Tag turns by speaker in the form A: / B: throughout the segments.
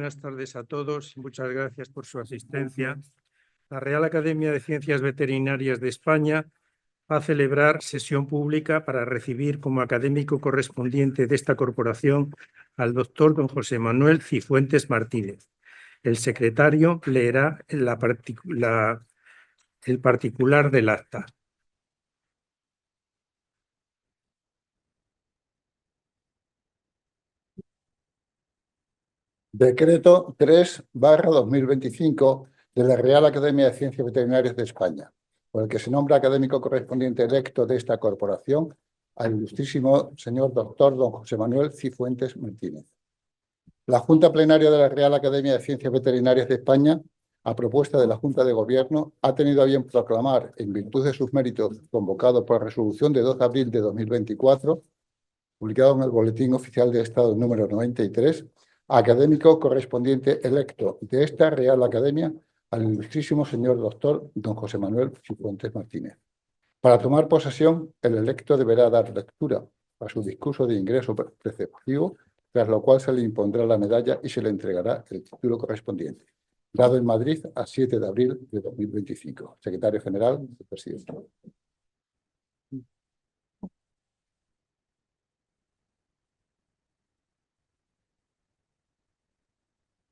A: buenas tardes a todos y muchas gracias por su asistencia. La Real Academia de Ciencias Veterinarias de España va a celebrar sesión pública para recibir como académico correspondiente de esta corporación al doctor don José Manuel Cifuentes Martínez. El secretario leerá el particular del acta.
B: Decreto 3/2025 de la Real Academia de Ciencias Veterinarias de España, por el que se nombra académico correspondiente electo de esta corporación al ilustrísimo señor doctor don José Manuel Cifuentes Martínez. La Junta Plenaria de la Real Academia de Ciencias Veterinarias de España, a propuesta de la Junta de Gobierno, ha tenido a bien proclamar, en virtud de sus méritos, convocado por resolución de 2 de abril de 2024, publicado en el Boletín Oficial de Estado número 93, académico correspondiente electo de esta Real Academia al ilustrísimo señor doctor don José Manuel Cifuentes Martínez. Para tomar posesión, el electo deberá dar lectura a su discurso de ingreso preceptivo, tras lo cual se le impondrá la medalla y se le entregará el título correspondiente. Dado en Madrid a 7 de abril de 2025. Secretario General del Presidente.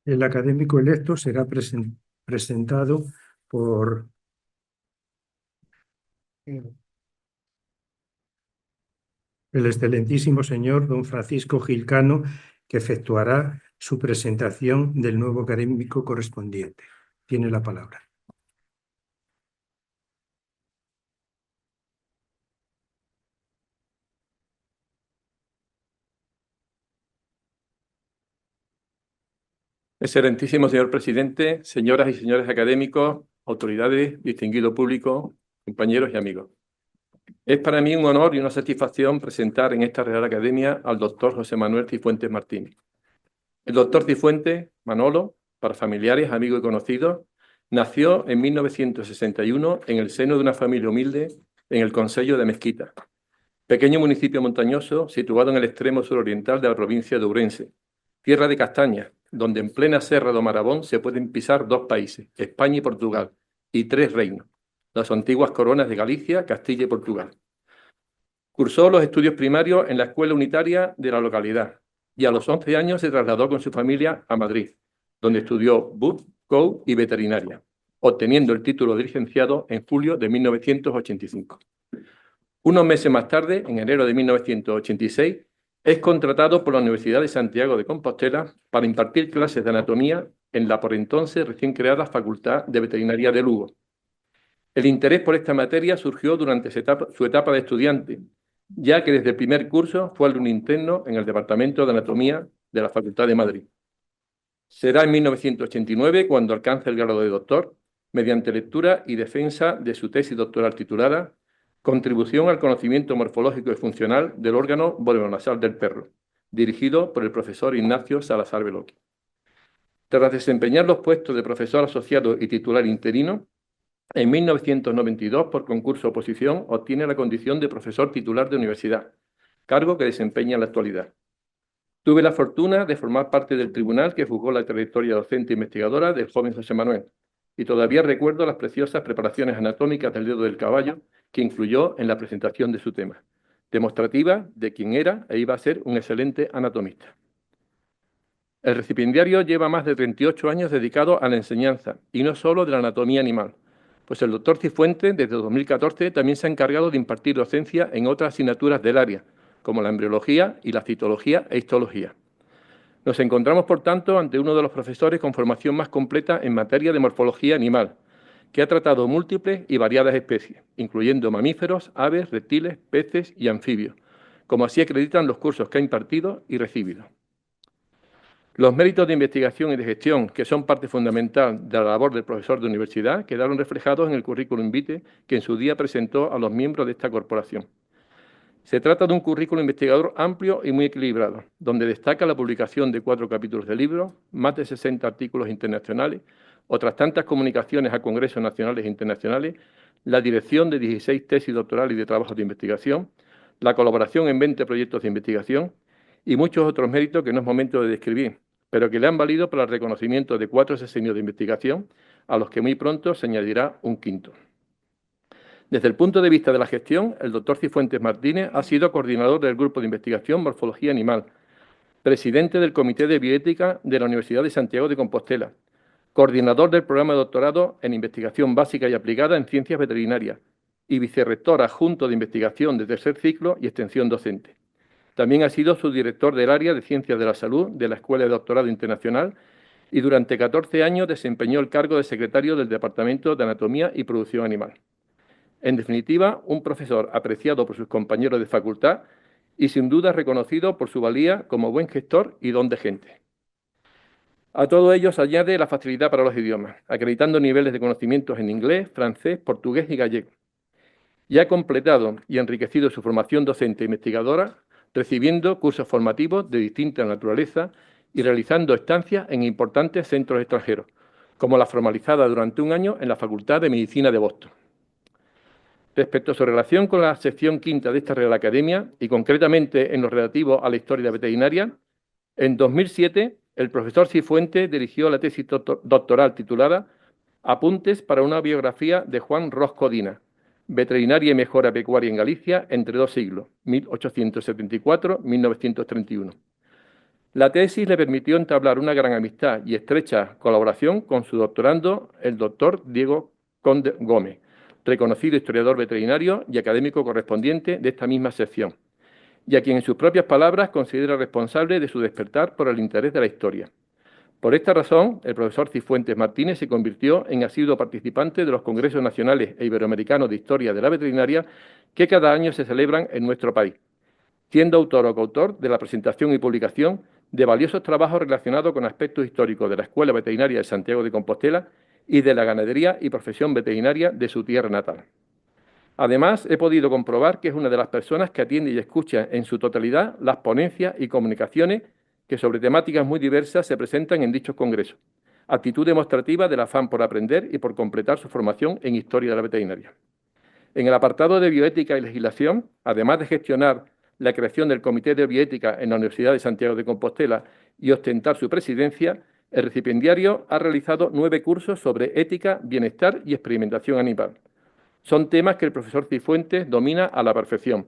A: El académico electo será presentado por el excelentísimo señor don Francisco Gilcano, que efectuará su presentación del nuevo académico correspondiente. Tiene la palabra.
C: Excelentísimo señor presidente, señoras y señores académicos, autoridades, distinguido público, compañeros y amigos. Es para mí un honor y una satisfacción presentar en esta Real Academia al doctor José Manuel Cifuentes Martínez. El doctor Cifuentes, Manolo, para familiares, amigos y conocidos, nació en 1961 en el seno de una familia humilde en el concello de Mezquita, pequeño municipio montañoso situado en el extremo suroriental de la provincia de Ourense, tierra de castañas, donde en plena Serra do Marabón se pueden pisar 2 países, España y Portugal, y 3 reinos, las antiguas coronas de Galicia, Castilla y Portugal. Cursó los estudios primarios en la escuela unitaria de la localidad y a los 11 años se trasladó con su familia a Madrid, donde estudió BUP, COU y veterinaria, obteniendo el título de licenciado en julio de 1985. Unos meses más tarde, en enero de 1986, es contratado por la Universidad de Santiago de Compostela para impartir clases de anatomía en la por entonces recién creada Facultad de Veterinaria de Lugo. El interés por esta materia surgió durante su etapa de estudiante, ya que desde el primer curso fue alumno interno en el Departamento de Anatomía de la Facultad de Madrid. Será en 1989 cuando alcanza el grado de doctor, mediante lectura y defensa de su tesis doctoral titulada Contribución al conocimiento morfológico y funcional del órgano volvonasal del perro, dirigido por el profesor Ignacio Salazar Beloki. Tras desempeñar los puestos de profesor asociado y titular interino, en 1992, por concurso oposición, obtiene la condición de profesor titular de universidad, cargo que desempeña en la actualidad. Tuve la fortuna de formar parte del tribunal que juzgó la trayectoria docente e investigadora del joven José Manuel, y todavía recuerdo las preciosas preparaciones anatómicas del dedo del caballo que influyó en la presentación de su tema, demostrativa de quien era e iba a ser un excelente anatomista. El recipiendario lleva más de 38 años dedicado a la enseñanza, y no solo de la anatomía animal, pues el doctor Cifuentes, desde 2014, también se ha encargado de impartir docencia en otras asignaturas del área, como la embriología y la citología e histología. Nos encontramos, por tanto, ante uno de los profesores con formación más completa en materia de morfología animal, que ha tratado múltiples y variadas especies, incluyendo mamíferos, aves, reptiles, peces y anfibios, como así acreditan los cursos que ha impartido y recibido. Los méritos de investigación y de gestión, que son parte fundamental de la labor del profesor de universidad, quedaron reflejados en el currículum vitae que en su día presentó a los miembros de esta corporación. Se trata de un currículum investigador amplio y muy equilibrado, donde destaca la publicación de 4 capítulos de libros, más de 60 artículos internacionales, otras tantas comunicaciones a congresos nacionales e internacionales, la dirección de 16 tesis doctorales y de trabajos de investigación, la colaboración en 20 proyectos de investigación y muchos otros méritos que no es momento de describir, pero que le han valido para el reconocimiento de 4 sexenios de investigación, a los que muy pronto se añadirá un quinto. Desde el punto de vista de la gestión, el doctor Cifuentes Martínez ha sido coordinador del Grupo de Investigación Morfología Animal, presidente del Comité de Bioética de la Universidad de Santiago de Compostela, coordinador del programa de doctorado en Investigación Básica y Aplicada en Ciencias Veterinarias y vicerrector adjunto de Investigación de tercer ciclo y extensión docente. También ha sido subdirector del área de Ciencias de la Salud de la Escuela de Doctorado Internacional y durante 14 años desempeñó el cargo de secretario del Departamento de Anatomía y Producción Animal. En definitiva, un profesor apreciado por sus compañeros de facultad y sin duda reconocido por su valía como buen gestor y don de gente. A todo ello se añade la facilidad para los idiomas, acreditando niveles de conocimientos en inglés, francés, portugués y gallego. Y ha completado y enriquecido su formación docente e investigadora, recibiendo cursos formativos de distinta naturaleza y realizando estancias en importantes centros extranjeros, como la formalizada durante un año en la Facultad de Medicina de Boston. Respecto a su relación con la sección quinta de esta Real Academia, y concretamente en lo relativo a la historia veterinaria, en 2007 el profesor Cifuentes dirigió la tesis doctoral titulada Apuntes para una biografía de Juan Ros Codina, veterinaria y mejora pecuaria en Galicia entre 2 siglos, 1874-1931. La tesis le permitió entablar una gran amistad y estrecha colaboración con su doctorando, el doctor Diego Conde Gómez, reconocido historiador veterinario y académico correspondiente de esta misma sección, y a quien en sus propias palabras considera responsable de su despertar por el interés de la historia. Por esta razón, el profesor Cifuentes Martínez se convirtió en asiduo participante de los congresos nacionales e iberoamericanos de historia de la veterinaria que cada año se celebran en nuestro país, siendo autor o coautor de la presentación y publicación de valiosos trabajos relacionados con aspectos históricos de la Escuela Veterinaria de Santiago de Compostela y de la ganadería y profesión veterinaria de su tierra natal. Además, he podido comprobar que es una de las personas que atiende y escucha en su totalidad las ponencias y comunicaciones que sobre temáticas muy diversas se presentan en dichos congresos, actitud demostrativa del afán por aprender y por completar su formación en historia de la veterinaria. En el apartado de bioética y legislación, además de gestionar la creación del Comité de Bioética en la Universidad de Santiago de Compostela y ostentar su presidencia, el recipiendario ha realizado 9 cursos sobre ética, bienestar y experimentación animal. Son temas que el profesor Cifuentes domina a la perfección,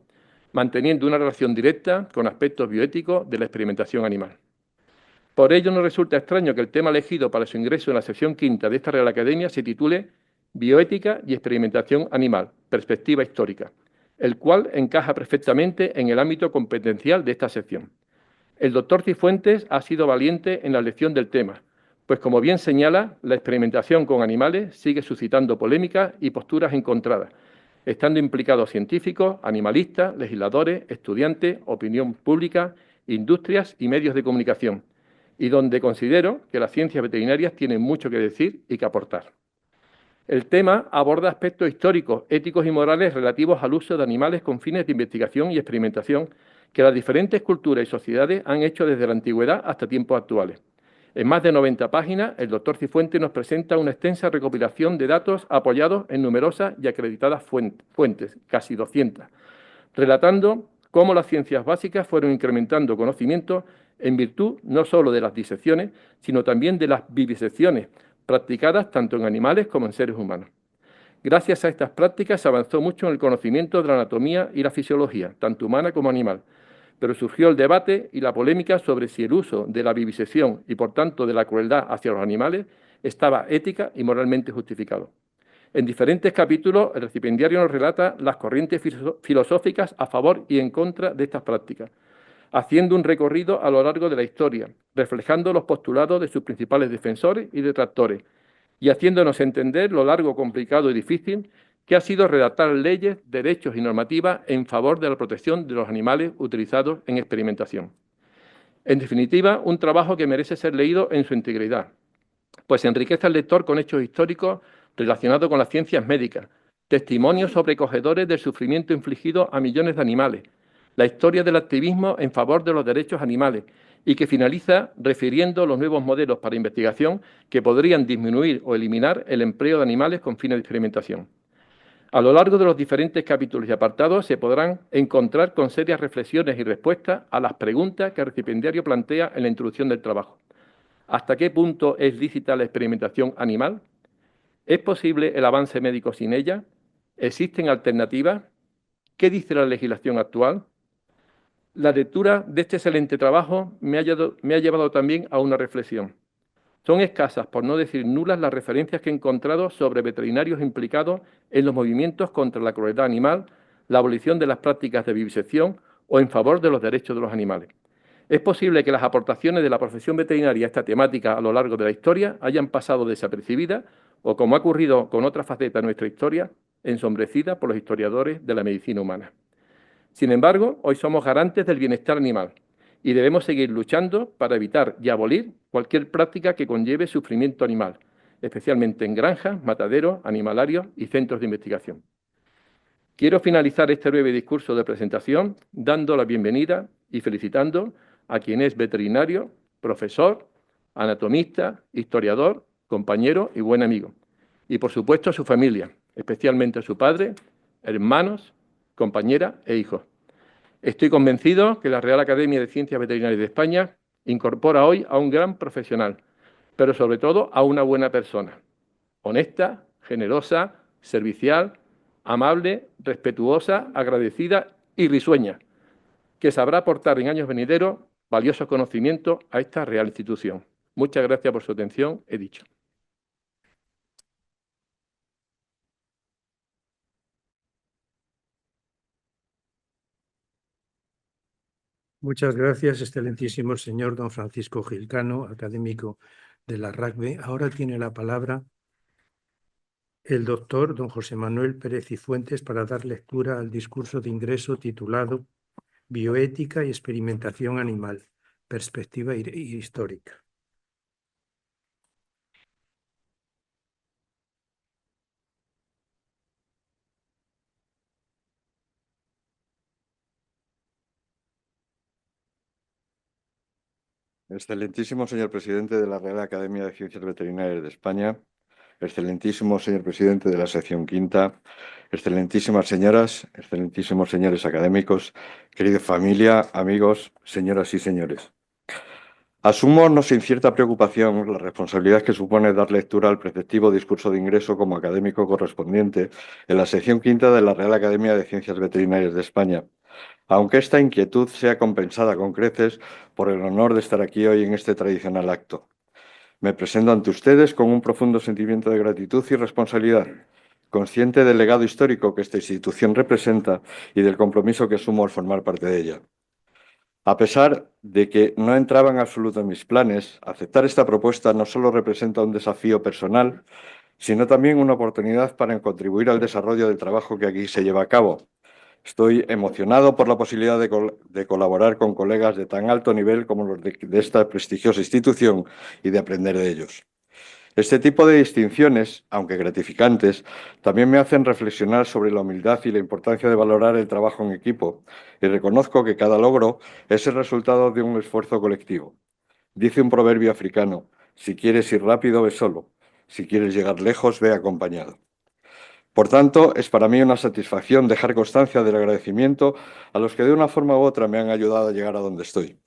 C: manteniendo una relación directa con aspectos bioéticos de la experimentación animal. Por ello, no resulta extraño que el tema elegido para su ingreso en la sección quinta de esta Real Academia se titule Bioética y experimentación animal, perspectiva histórica, el cual encaja perfectamente en el ámbito competencial de esta sección. El doctor Cifuentes ha sido valiente en la elección del tema, pues como bien señala, la experimentación con animales sigue suscitando polémicas y posturas encontradas, estando implicados científicos, animalistas, legisladores, estudiantes, opinión pública, industrias y medios de comunicación, y donde considero que las ciencias veterinarias tienen mucho que decir y que aportar. El tema aborda aspectos históricos, éticos y morales relativos al uso de animales con fines de investigación y experimentación que las diferentes culturas y sociedades han hecho desde la antigüedad hasta tiempos actuales. En más de 90 páginas, el doctor Cifuentes nos presenta una extensa recopilación de datos apoyados en numerosas y acreditadas fuentes, casi 200, relatando cómo las ciencias básicas fueron incrementando conocimientos en virtud no solo de las disecciones, sino también de las vivisecciones, practicadas tanto en animales como en seres humanos. Gracias a estas prácticas se avanzó mucho en el conocimiento de la anatomía y la fisiología, tanto humana como animal, pero surgió el debate y la polémica sobre si el uso de la vivisección y por tanto de la crueldad hacia los animales estaba ética y moralmente justificado. En diferentes capítulos el recipiendario nos relata las corrientes filosóficas a favor y en contra de estas prácticas, haciendo un recorrido a lo largo de la historia, reflejando los postulados de sus principales defensores y detractores, y haciéndonos entender lo largo, complicado y difícil que ha sido redactar leyes, derechos y normativas en favor de la protección de los animales utilizados en experimentación. En definitiva, un trabajo que merece ser leído en su integridad, pues enriquece al lector con hechos históricos relacionados con las ciencias médicas, testimonios sobrecogedores del sufrimiento infligido a millones de animales, la historia del activismo en favor de los derechos animales y que finaliza refiriendo los nuevos modelos para investigación que podrían disminuir o eliminar el empleo de animales con fines de experimentación. A lo largo de los diferentes capítulos y apartados se podrán encontrar con serias reflexiones y respuestas a las preguntas que el recipiendario plantea en la introducción del trabajo, ¿Hasta qué punto es lícita la experimentación animal? ¿Es posible el avance médico sin ella? ¿Existen alternativas? ¿Qué dice la legislación actual? La lectura de este excelente trabajo me ha llevado también a una reflexión. Son escasas, por no decir nulas, las referencias que he encontrado sobre veterinarios implicados en los movimientos contra la crueldad animal, la abolición de las prácticas de vivisección o en favor de los derechos de los animales. Es posible que las aportaciones de la profesión veterinaria a esta temática a lo largo de la historia hayan pasado desapercibidas o, como ha ocurrido con otra faceta de nuestra historia, ensombrecidas por los historiadores de la medicina humana. Sin embargo, hoy somos garantes del bienestar animal y debemos seguir luchando para evitar y abolir cualquier práctica que conlleve sufrimiento animal, especialmente en granjas, mataderos, animalarios y centros de investigación. Quiero finalizar este breve discurso de presentación dando la bienvenida y felicitando a quien es veterinario, profesor, anatomista, historiador, compañero y buen amigo. Y, por supuesto, a su familia, especialmente a su padre, hermanos, compañera e hijos. Estoy convencido que la Real Academia de Ciencias Veterinarias de España incorpora hoy a un gran profesional, pero sobre todo a una buena persona, honesta, generosa, servicial, amable, respetuosa, agradecida y risueña, que sabrá aportar en años venideros valiosos conocimientos a esta real institución. Muchas gracias por su atención, he dicho.
A: Muchas gracias, excelentísimo señor don Francisco Gil-Cano, académico de la RACVE. Ahora tiene la palabra el doctor don José Manuel Pérez y Fuentes para dar lectura al discurso de ingreso titulado Bioética y experimentación animal, perspectiva histórica.
D: Excelentísimo señor presidente de la Real Academia de Ciencias Veterinarias de España, excelentísimo señor presidente de la sección quinta, excelentísimas señoras, excelentísimos señores académicos, querida familia, amigos, señoras y señores. Asumo, no sin cierta preocupación, la responsabilidad que supone dar lectura al preceptivo discurso de ingreso como académico correspondiente en la sección quinta de la Real Academia de Ciencias Veterinarias de España, aunque esta inquietud sea compensada con creces por el honor de estar aquí hoy en este tradicional acto. Me presento ante ustedes con un profundo sentimiento de gratitud y responsabilidad, consciente del legado histórico que esta institución representa y del compromiso que asumo al formar parte de ella. A pesar de que no entraba en absoluto en mis planes, aceptar esta propuesta no solo representa un desafío personal, sino también una oportunidad para contribuir al desarrollo del trabajo que aquí se lleva a cabo. Estoy emocionado por la posibilidad de colaborar con colegas de tan alto nivel como los de esta prestigiosa institución y de aprender de ellos. Este tipo de distinciones, aunque gratificantes, también me hacen reflexionar sobre la humildad y la importancia de valorar el trabajo en equipo, y reconozco que cada logro es el resultado de un esfuerzo colectivo. Dice un proverbio africano: si quieres ir rápido, ve solo; si quieres llegar lejos, ve acompañado. Por tanto, es para mí una satisfacción dejar constancia del agradecimiento a los que de una forma u otra me han ayudado a llegar a donde estoy.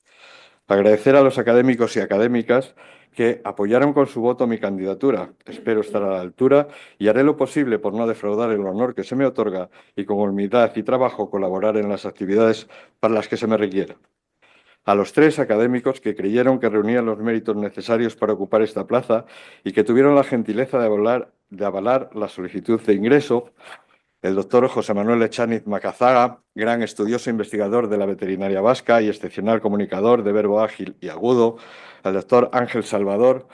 D: Agradecer a los académicos y académicas que apoyaron con su voto mi candidatura. Espero estar a la altura y haré lo posible por no defraudar el honor que se me otorga y con humildad y trabajo colaborar en las actividades para las que se me requiera. A los 3 académicos que creyeron que reunían los méritos necesarios para ocupar esta plaza y que tuvieron la gentileza de avalar la solicitud de ingreso: el doctor José Manuel Echaniz Macazaga, gran estudioso e investigador de la veterinaria vasca y excepcional comunicador de verbo ágil y agudo; al doctor Ángel Salvador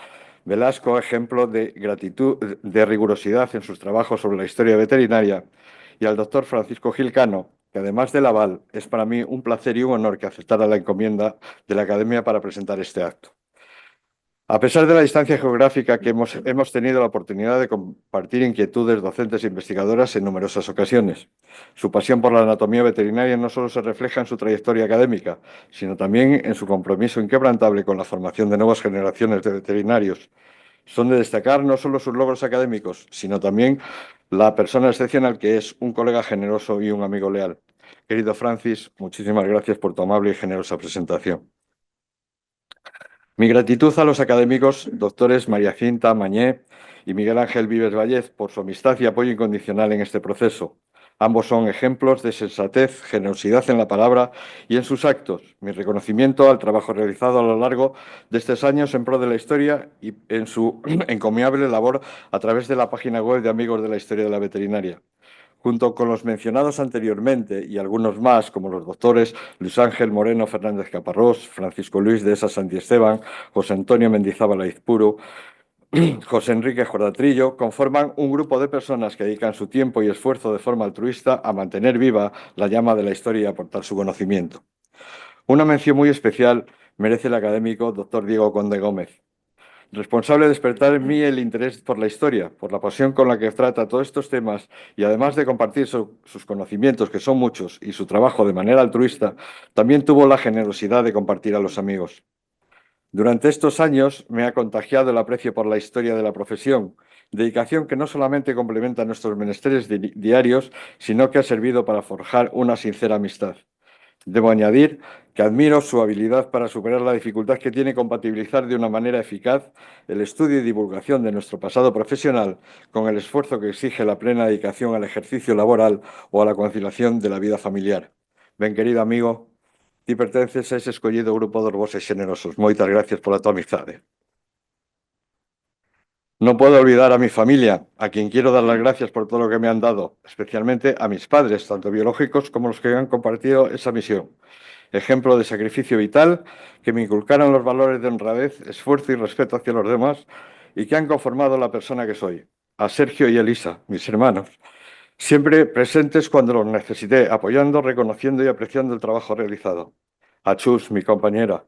D: Velasco, ejemplo de gratitud, de rigurosidad en sus trabajos sobre la historia veterinaria; y al doctor Francisco Gil-Cano, que además del aval, es para mí un placer y un honor que aceptara la encomienda de la Academia para presentar este acto. A pesar de la distancia geográfica que hemos tenido la oportunidad de compartir inquietudes docentes e investigadoras en numerosas ocasiones. Su pasión por la anatomía veterinaria no solo se refleja en su trayectoria académica, sino también en su compromiso inquebrantable con la formación de nuevas generaciones de veterinarios. Son de destacar no solo sus logros académicos, sino también la persona excepcional que es, un colega generoso y un amigo leal. Querido Francis, muchísimas gracias por tu amable y generosa presentación. Mi gratitud a los académicos doctores María Cinta Mañé y Miguel Ángel Vives Vallez por su amistad y apoyo incondicional en este proceso. Ambos son ejemplos de sensatez, generosidad en la palabra y en sus actos. Mi reconocimiento al trabajo realizado a lo largo de estos años en pro de la historia y en su encomiable labor a través de la página web de Amigos de la Historia de la Veterinaria. Junto con los mencionados anteriormente y algunos más, como los doctores Luis Ángel Moreno Fernández Caparrós, Francisco Luis de Esa Santiesteban, José Antonio Mendizábal Aizpuru, José Enrique Jordatrillo, conforman un grupo de personas que dedican su tiempo y esfuerzo de forma altruista a mantener viva la llama de la historia y aportar su conocimiento. Una mención muy especial merece el académico doctor Diego Conde Gómez, responsable de despertar en mí el interés por la historia, por la pasión con la que trata todos estos temas y además de compartir sus conocimientos, que son muchos, y su trabajo de manera altruista, también tuvo la generosidad de compartir a los amigos. Durante estos años me ha contagiado el aprecio por la historia de la profesión, dedicación que no solamente complementa nuestros menesteres diarios, sino que ha servido para forjar una sincera amistad. Debo añadir que admiro su habilidad para superar la dificultad que tiene compatibilizar de una manera eficaz el estudio y divulgación de nuestro pasado profesional con el esfuerzo que exige la plena dedicación al ejercicio laboral o a la conciliación de la vida familiar. Ben, querido amigo, ti pertences a ese escollido grupo dos voces xenerosos. Moitas gracias pola tua amizade. No puedo olvidar a mi familia, a quien quiero dar las gracias por todo lo que me han dado, especialmente a mis padres, tanto biológicos como los que han compartido esa misión. Ejemplo de sacrificio vital, que me inculcaron los valores de honradez, esfuerzo y respeto hacia los demás y que han conformado la persona que soy. A Sergio y Elisa, mis hermanos, siempre presentes cuando los necesité, apoyando, reconociendo y apreciando el trabajo realizado. A Chus, mi compañera,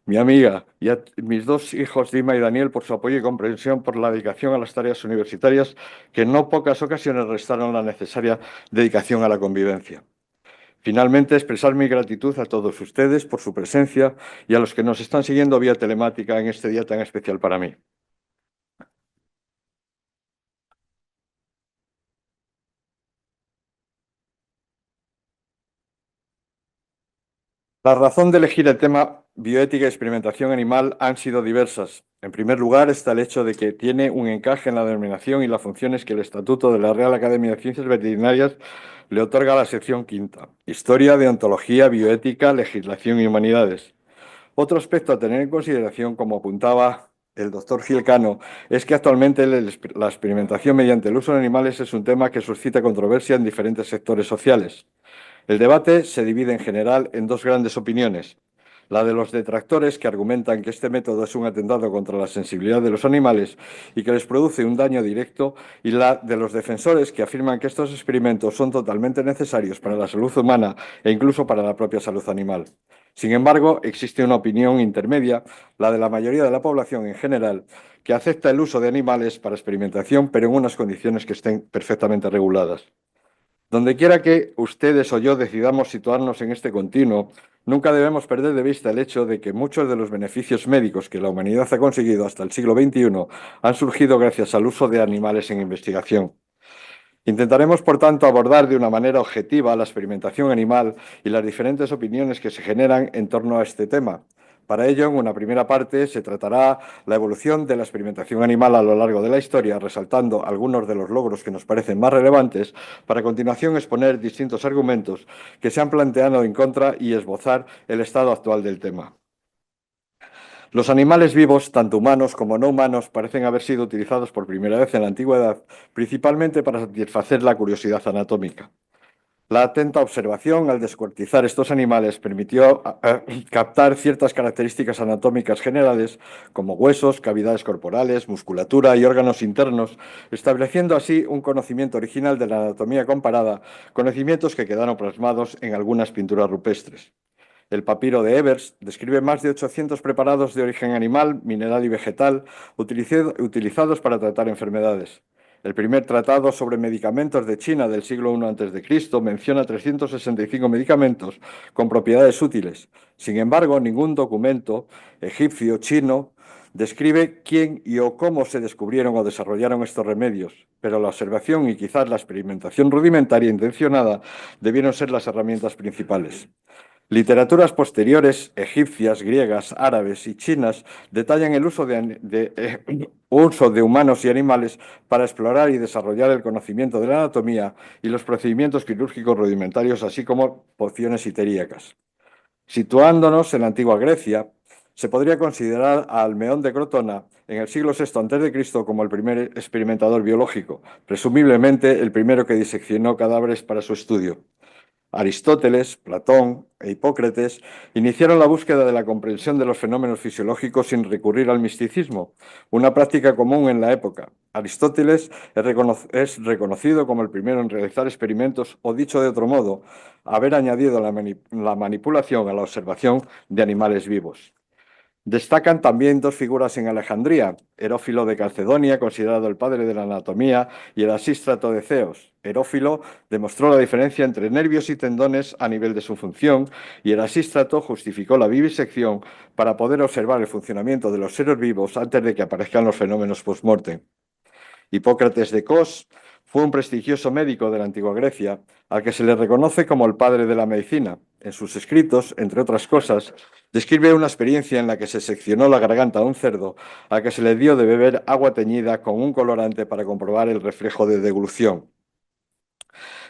D: mi amiga, y a mis dos hijos, Dima y Daniel, por su apoyo y comprensión, por la dedicación a las tareas universitarias, que en no pocas ocasiones restaron la necesaria dedicación a la convivencia. Finalmente, expresar mi gratitud a todos ustedes por su presencia y a los que nos están siguiendo vía telemática en este día tan especial para mí. La razón de elegir el tema bioética y experimentación animal han sido diversas. En primer lugar, está el hecho de que tiene un encaje en la denominación y las funciones que el Estatuto de la Real Academia de Ciencias Veterinarias le otorga a la sección quinta: Historia, Deontología, Bioética, Legislación y Humanidades. Otro aspecto a tener en consideración, como apuntaba el doctor Gil Cano, es que actualmente la experimentación mediante el uso de animales es un tema que suscita controversia en diferentes sectores sociales. El debate se divide en general en dos grandes opiniones: la de los detractores, que argumentan que este método es un atentado contra la sensibilidad de los animales y que les produce un daño directo, y la de los defensores, que afirman que estos experimentos son totalmente necesarios para la salud humana e incluso para la propia salud animal. Sin embargo, existe una opinión intermedia, la de la mayoría de la población en general, que acepta el uso de animales para experimentación, pero en unas condiciones que estén perfectamente reguladas. Donde quiera que ustedes o yo decidamos situarnos en este continuo, nunca debemos perder de vista el hecho de que muchos de los beneficios médicos que la humanidad ha conseguido hasta el siglo XXI han surgido gracias al uso de animales en investigación. Intentaremos, por tanto, abordar de una manera objetiva la experimentación animal y las diferentes opiniones que se generan en torno a este tema. Para ello, en una primera parte, se tratará la evolución de la experimentación animal a lo largo de la historia, resaltando algunos de los logros que nos parecen más relevantes, para a continuación exponer distintos argumentos que se han planteado en contra y esbozar el estado actual del tema. Los animales vivos, tanto humanos como no humanos, parecen haber sido utilizados por primera vez en la antigüedad, principalmente para satisfacer la curiosidad anatómica. La atenta observación al descuartizar estos animales permitió captar ciertas características anatómicas generales, como huesos, cavidades corporales, musculatura y órganos internos, estableciendo así un conocimiento original de la anatomía comparada, conocimientos que quedaron plasmados en algunas pinturas rupestres. El papiro de Evers describe más de 800 preparados de origen animal, mineral y vegetal utilizados para tratar enfermedades. El primer tratado sobre medicamentos de China del siglo I a.C. menciona 365 medicamentos con propiedades útiles. Sin embargo, ningún documento egipcio o chino describe quién y o cómo se descubrieron o desarrollaron estos remedios, pero la observación y quizás la experimentación rudimentaria intencionada debieron ser las herramientas principales. Literaturas posteriores, egipcias, griegas, árabes y chinas, detallan el uso de humanos y animales para explorar y desarrollar el conocimiento de la anatomía y los procedimientos quirúrgicos rudimentarios, así como pociones iteríacas. Situándonos en la antigua Grecia, se podría considerar a Almeón de Crotona en el siglo VI a.C. como el primer experimentador biológico, presumiblemente el primero que diseccionó cadáveres para su estudio. Aristóteles, Platón e Hipócrates iniciaron la búsqueda de la comprensión de los fenómenos fisiológicos sin recurrir al misticismo, una práctica común en la época. Aristóteles es reconocido como el primero en realizar experimentos, o dicho de otro modo, haber añadido la manipulación a la observación de animales vivos. Destacan también dos figuras en Alejandría, Herófilo de Calcedonia, considerado el padre de la anatomía, y el Asístrato de Ceos. Herófilo demostró la diferencia entre nervios y tendones a nivel de su función, y el Asístrato justificó la vivisección para poder observar el funcionamiento de los seres vivos antes de que aparezcan los fenómenos post-mortem. Hipócrates de Cos fue un prestigioso médico de la antigua Grecia, al que se le reconoce como el padre de la medicina. En sus escritos, entre otras cosas, describe una experiencia en la que se seccionó la garganta a un cerdo, al que se le dio de beber agua teñida con un colorante para comprobar el reflejo de deglución.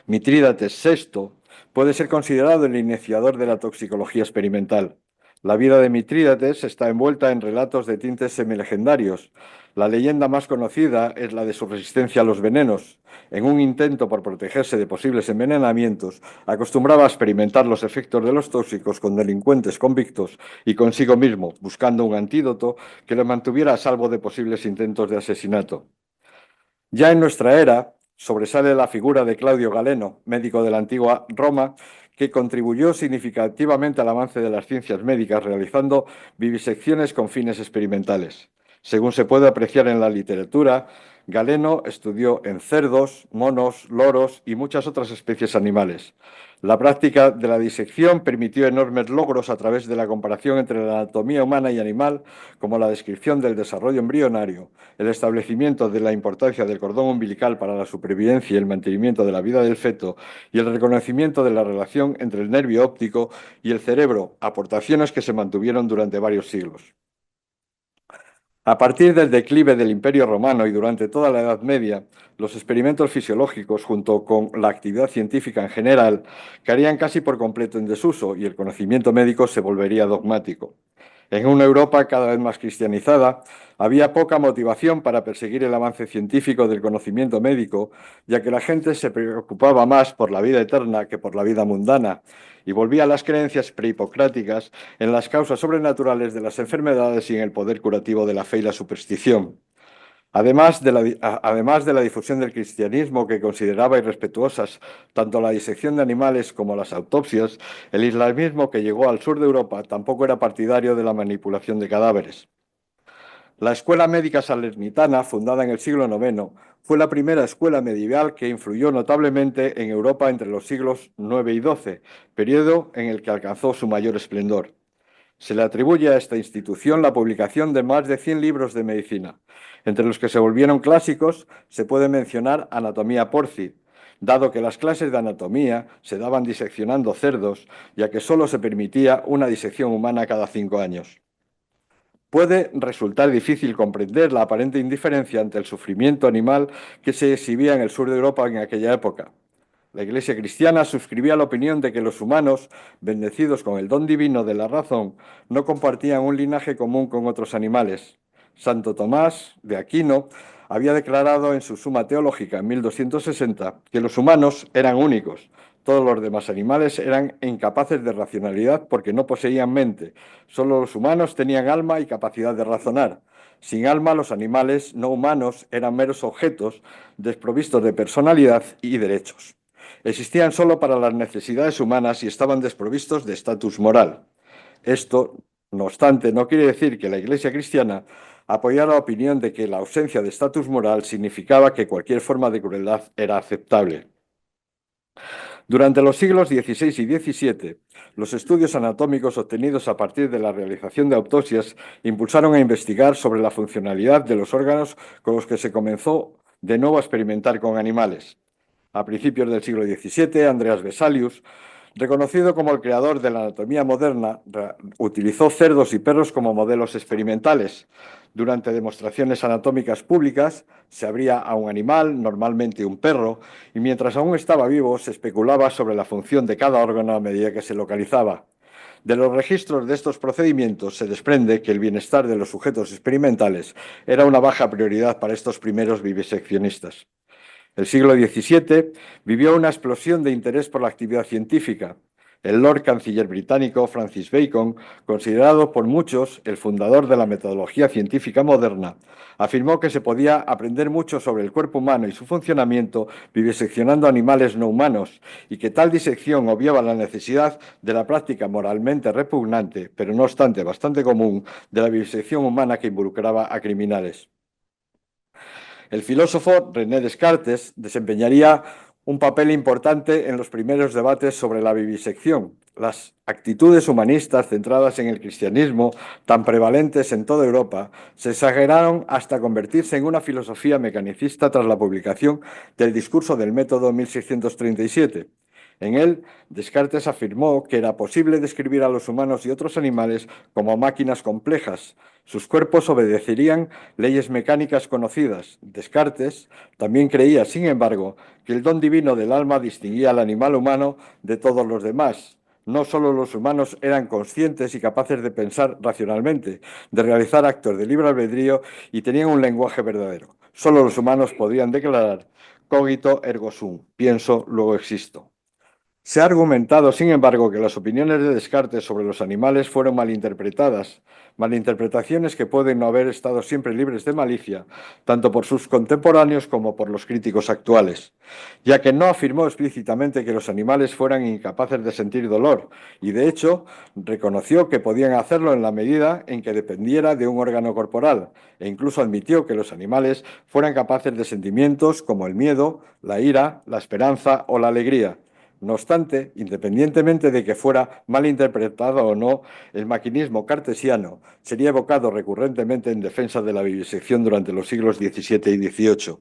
D: Mitrídates VI puede ser considerado el iniciador de la toxicología experimental. La vida de Mitrídates está envuelta en relatos de tintes semilegendarios. La leyenda más conocida es la de su resistencia a los venenos. En un intento por protegerse de posibles envenenamientos, acostumbraba a experimentar los efectos de los tóxicos con delincuentes convictos y consigo mismo, buscando un antídoto que lo mantuviera a salvo de posibles intentos de asesinato. Ya en nuestra era, sobresale la figura de Claudio Galeno, médico de la antigua Roma, que contribuyó significativamente al avance de las ciencias médicas realizando vivisecciones con fines experimentales. Según se puede apreciar en la literatura, Galeno estudió en cerdos, monos, loros y muchas otras especies animales. La práctica de la disección permitió enormes logros a través de la comparación entre la anatomía humana y animal, como la descripción del desarrollo embrionario, el establecimiento de la importancia del cordón umbilical para la supervivencia y el mantenimiento de la vida del feto y el reconocimiento de la relación entre el nervio óptico y el cerebro, aportaciones que se mantuvieron durante varios siglos. A partir del declive del Imperio Romano y durante toda la Edad Media, los experimentos fisiológicos, junto con la actividad científica en general, caerían casi por completo en desuso y el conocimiento médico se volvería dogmático. En una Europa cada vez más cristianizada, había poca motivación para perseguir el avance científico del conocimiento médico, ya que la gente se preocupaba más por la vida eterna que por la vida mundana, y volvía a las creencias prehipocráticas en las causas sobrenaturales de las enfermedades y en el poder curativo de la fe y la superstición. Además de la difusión del cristianismo, que consideraba irrespetuosas tanto la disección de animales como las autopsias, el islamismo que llegó al sur de Europa tampoco era partidario de la manipulación de cadáveres. La Escuela Médica Salernitana, fundada en el siglo IX, fue la primera escuela medieval que influyó notablemente en Europa entre los siglos IX y XII, periodo en el que alcanzó su mayor esplendor. Se le atribuye a esta institución la publicación de más de 100 libros de medicina. Entre los que se volvieron clásicos se puede mencionar Anatomía Porci, dado que las clases de anatomía se daban diseccionando cerdos, ya que solo se permitía una disección humana cada 5 años. Puede resultar difícil comprender la aparente indiferencia ante el sufrimiento animal que se exhibía en el sur de Europa en aquella época. La Iglesia cristiana suscribía la opinión de que los humanos, bendecidos con el don divino de la razón, no compartían un linaje común con otros animales. Santo Tomás de Aquino había declarado en su Suma Teológica en 1260 que los humanos eran únicos. Todos los demás animales eran incapaces de racionalidad porque no poseían mente. Solo los humanos tenían alma y capacidad de razonar. Sin alma, los animales no humanos eran meros objetos desprovistos de personalidad y derechos. Existían solo para las necesidades humanas y estaban desprovistos de estatus moral. Esto, no obstante, no quiere decir que la Iglesia cristiana apoyara la opinión de que la ausencia de estatus moral significaba que cualquier forma de crueldad era aceptable. Durante los siglos XVI y XVII, los estudios anatómicos obtenidos a partir de la realización de autopsias impulsaron a investigar sobre la funcionalidad de los órganos con los que se comenzó de nuevo a experimentar con animales. A principios del siglo XVII, Andreas Vesalius Reconocido como el creador de la anatomía moderna, utilizó cerdos y perros como modelos experimentales. Durante demostraciones anatómicas públicas, se abría a un animal, normalmente un perro, y mientras aún estaba vivo, se especulaba sobre la función de cada órgano a medida que se localizaba. De los registros de estos procedimientos se desprende que el bienestar de los sujetos experimentales era una baja prioridad para estos primeros viviseccionistas. El siglo XVII vivió una explosión de interés por la actividad científica. El Lord Canciller británico Francis Bacon, considerado por muchos el fundador de la metodología científica moderna, afirmó que se podía aprender mucho sobre el cuerpo humano y su funcionamiento viviseccionando animales no humanos, y que tal disección obviaba la necesidad de la práctica moralmente repugnante, pero no obstante bastante común, de la vivisección humana que involucraba a criminales. El filósofo René Descartes desempeñaría un papel importante en los primeros debates sobre la vivisección. Las actitudes humanistas centradas en el cristianismo, tan prevalentes en toda Europa, se exageraron hasta convertirse en una filosofía mecanicista tras la publicación del Discurso del Método en 1637. En él, Descartes afirmó que era posible describir a los humanos y otros animales como máquinas complejas. Sus cuerpos obedecerían leyes mecánicas conocidas. Descartes también creía, sin embargo, que el don divino del alma distinguía al animal humano de todos los demás. No solo los humanos eran conscientes y capaces de pensar racionalmente, de realizar actos de libre albedrío y tenían un lenguaje verdadero. Solo los humanos podían declarar cogito ergo sum, pienso, luego existo. Se ha argumentado, sin embargo, que las opiniones de Descartes sobre los animales fueron malinterpretadas, malinterpretaciones que pueden no haber estado siempre libres de malicia, tanto por sus contemporáneos como por los críticos actuales, ya que no afirmó explícitamente que los animales fueran incapaces de sentir dolor, y de hecho reconoció que podían hacerlo en la medida en que dependiera de un órgano corporal, e incluso admitió que los animales fueran capaces de sentimientos como el miedo, la ira, la esperanza o la alegría. No obstante, independientemente de que fuera mal interpretado o no, el maquinismo cartesiano sería evocado recurrentemente en defensa de la vivisección durante los siglos XVII y XVIII.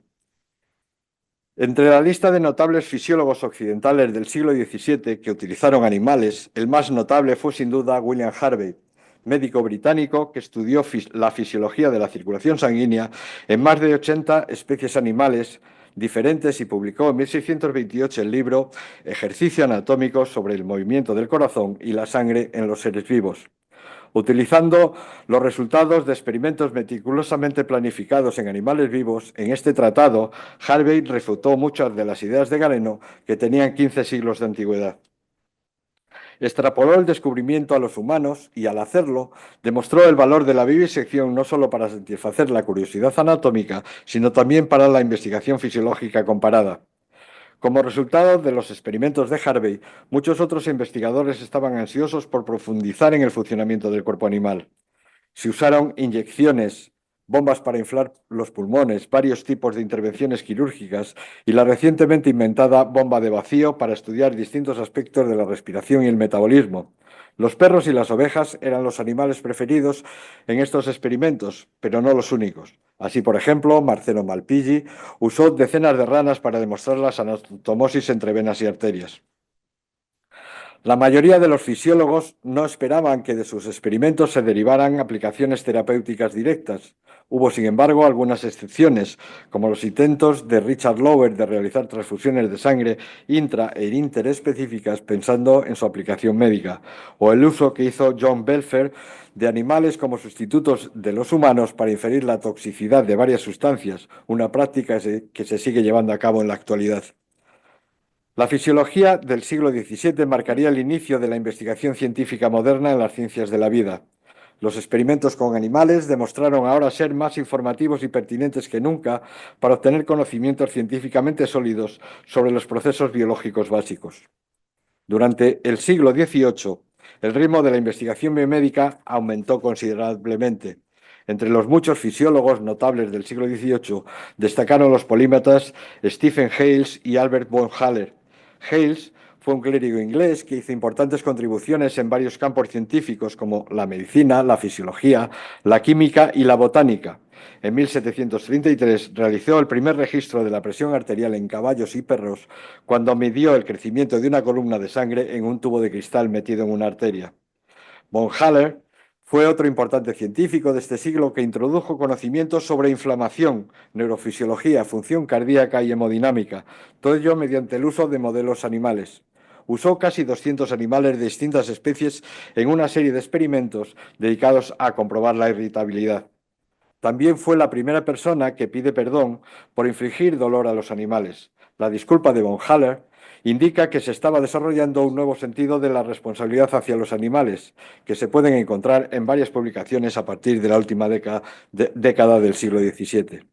D: Entre la lista de notables fisiólogos occidentales del siglo XVII que utilizaron animales, el más notable fue sin duda William Harvey, médico británico que estudió la fisiología de la circulación sanguínea en más de 80 especies animales diferentes y publicó en 1628 el libro Ejercicio anatómico sobre el movimiento del corazón y la sangre en los seres vivos. Utilizando los resultados de experimentos meticulosamente planificados en animales vivos, en este tratado, Harvey refutó muchas de las ideas de Galeno que tenían 15 siglos de antigüedad. Extrapoló el descubrimiento a los humanos y, al hacerlo, demostró el valor de la vivisección no solo para satisfacer la curiosidad anatómica, sino también para la investigación fisiológica comparada. Como resultado de los experimentos de Harvey, muchos otros investigadores estaban ansiosos por profundizar en el funcionamiento del cuerpo animal. Se usaron inyecciones, bombas para inflar los pulmones, varios tipos de intervenciones quirúrgicas y la recientemente inventada bomba de vacío para estudiar distintos aspectos de la respiración y el metabolismo. Los perros y las ovejas eran los animales preferidos en estos experimentos, pero no los únicos. Así, por ejemplo, Marcelo Malpighi usó decenas de ranas para demostrar la anastomosis entre venas y arterias. La mayoría de los fisiólogos no esperaban que de sus experimentos se derivaran aplicaciones terapéuticas directas. Hubo, sin embargo, algunas excepciones, como los intentos de Richard Lower de realizar transfusiones de sangre intra e interespecíficas pensando en su aplicación médica, o el uso que hizo John Belfer de animales como sustitutos de los humanos para inferir la toxicidad de varias sustancias, una práctica que se sigue llevando a cabo en la actualidad. La fisiología del siglo XVII marcaría el inicio de la investigación científica moderna en las ciencias de la vida. Los experimentos con animales demostraron ahora ser más informativos y pertinentes que nunca para obtener conocimientos científicamente sólidos sobre los procesos biológicos básicos. Durante el siglo XVIII, el ritmo de la investigación biomédica aumentó considerablemente. Entre los muchos fisiólogos notables del siglo XVIII destacaron los polímatas Stephen Hales y Albert von Haller. Hales fue un clérigo inglés que hizo importantes contribuciones en varios campos científicos como la medicina, la fisiología, la química y la botánica, en 1733, realizó el primer registro de la presión arterial en caballos y perros cuando midió el crecimiento de una columna de sangre en un tubo de cristal metido en una arteria. Von Haller fue otro importante científico de este siglo que introdujo conocimientos sobre inflamación, neurofisiología, función cardíaca y hemodinámica, todo ello mediante el uso de modelos animales. Usó casi 200 animales de distintas especies en una serie de experimentos dedicados a comprobar la irritabilidad. También fue la primera persona que pide perdón por infligir dolor a los animales. La disculpa de Von Haller indica que se estaba desarrollando un nuevo sentido de la responsabilidad hacia los animales, que se pueden encontrar en varias publicaciones a partir de la última década del siglo XVII.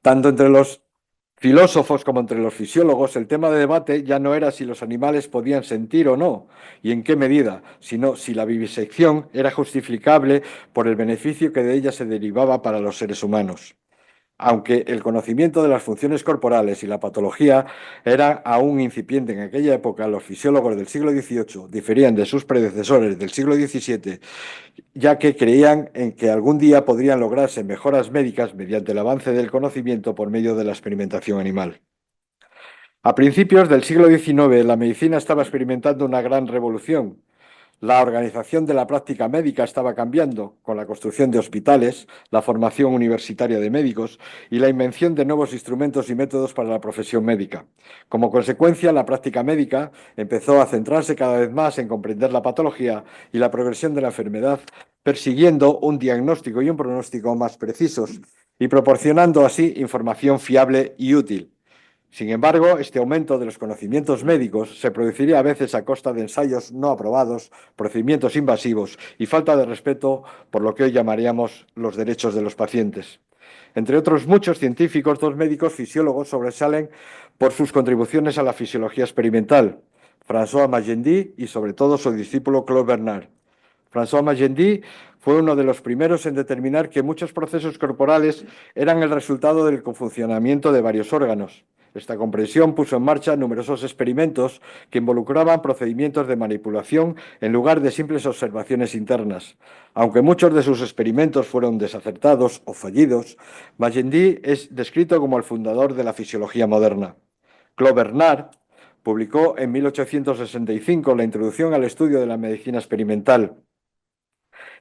D: Tanto entre los filósofos como entre los fisiólogos, el tema de debate ya no era si los animales podían sentir o no, y en qué medida, sino si la vivisección era justificable por el beneficio que de ella se derivaba para los seres humanos. Aunque el conocimiento de las funciones corporales y la patología era aún incipiente en aquella época, los fisiólogos del siglo XVIII diferían de sus predecesores del siglo XVII, ya que creían en que algún día podrían lograrse mejoras médicas mediante el avance del conocimiento por medio de la experimentación animal. A principios del siglo XIX, la medicina estaba experimentando una gran revolución. La organización de la práctica médica estaba cambiando, con la construcción de hospitales, la formación universitaria de médicos y la invención de nuevos instrumentos y métodos para la profesión médica. Como consecuencia, la práctica médica empezó a centrarse cada vez más en comprender la patología y la progresión de la enfermedad, persiguiendo un diagnóstico y un pronóstico más precisos y proporcionando así información fiable y útil. Sin embargo, este aumento de los conocimientos médicos se produciría a veces a costa de ensayos no aprobados, procedimientos invasivos y falta de respeto por lo que hoy llamaríamos los derechos de los pacientes. Entre otros muchos científicos, dos médicos fisiólogos sobresalen por sus contribuciones a la fisiología experimental, François Magendie y sobre todo su discípulo Claude Bernard. François Magendie fue uno de los primeros en determinar que muchos procesos corporales eran el resultado del funcionamiento de varios órganos. Esta comprensión puso en marcha numerosos experimentos que involucraban procedimientos de manipulación en lugar de simples observaciones internas. Aunque muchos de sus experimentos fueron desacertados o fallidos, Magendie es descrito como el fundador de la fisiología moderna. Claude Bernard publicó en 1865 la introducción al estudio de la medicina experimental.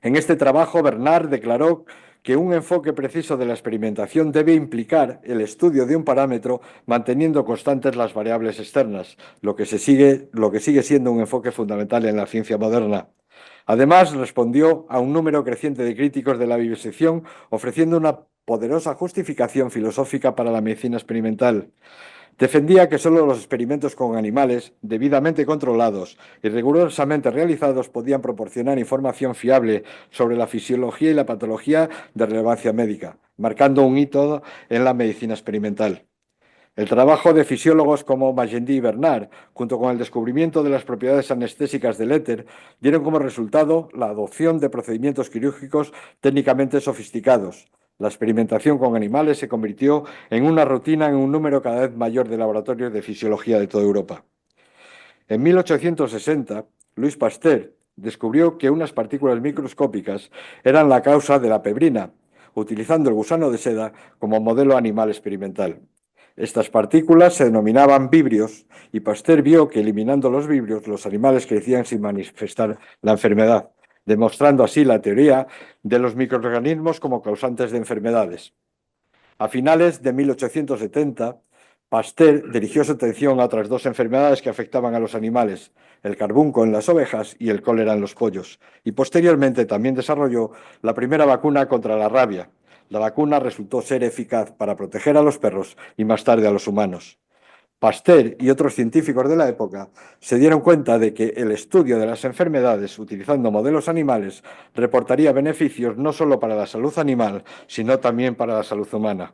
D: En este trabajo, Bernard declaró que un enfoque preciso de la experimentación debe implicar el estudio de un parámetro manteniendo constantes las variables externas, lo que sigue siendo un enfoque fundamental en la ciencia moderna. Además, respondió a un número creciente de críticos de la vivisección, ofreciendo una poderosa justificación filosófica para la medicina experimental. Defendía que solo los experimentos con animales, debidamente controlados y rigurosamente realizados, podían proporcionar información fiable sobre la fisiología y la patología de relevancia médica, marcando un hito en la medicina experimental. El trabajo de fisiólogos como Magendie y Bernard, junto con el descubrimiento de las propiedades anestésicas del éter, dieron como resultado la adopción de procedimientos quirúrgicos técnicamente sofisticados. La experimentación con animales se convirtió en una rutina en un número cada vez mayor de laboratorios de fisiología de toda Europa. En 1860, Louis Pasteur descubrió que unas partículas microscópicas eran la causa de la pebrina, utilizando el gusano de seda como modelo animal experimental. Estas partículas se denominaban vibrios y Pasteur vio que eliminando los vibrios los animales crecían sin manifestar la enfermedad, demostrando así la teoría de los microorganismos como causantes de enfermedades. A finales de 1870, Pasteur dirigió su atención a otras dos enfermedades que afectaban a los animales, el carbunco en las ovejas y el cólera en los pollos, y posteriormente también desarrolló la primera vacuna contra la rabia. La vacuna resultó ser eficaz para proteger a los perros y más tarde a los humanos. Pasteur y otros científicos de la época se dieron cuenta de que el estudio de las enfermedades utilizando modelos animales reportaría beneficios no solo para la salud animal, sino también para la salud humana.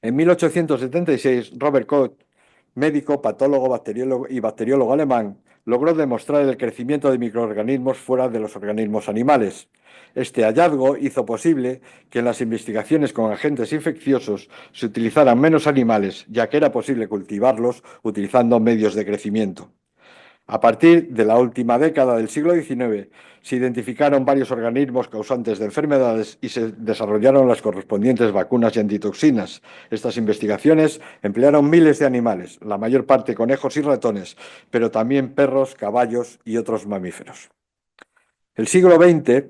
D: En 1876, Robert Koch, médico, patólogo, bacteriólogo alemán, logró demostrar el crecimiento de microorganismos fuera de los organismos animales. Este hallazgo hizo posible que en las investigaciones con agentes infecciosos se utilizaran menos animales, ya que era posible cultivarlos utilizando medios de crecimiento. A partir de la última década del siglo XIX, se identificaron varios organismos causantes de enfermedades y se desarrollaron las correspondientes vacunas y antitoxinas. Estas investigaciones emplearon miles de animales, la mayor parte conejos y ratones, pero también perros, caballos y otros mamíferos. El siglo XX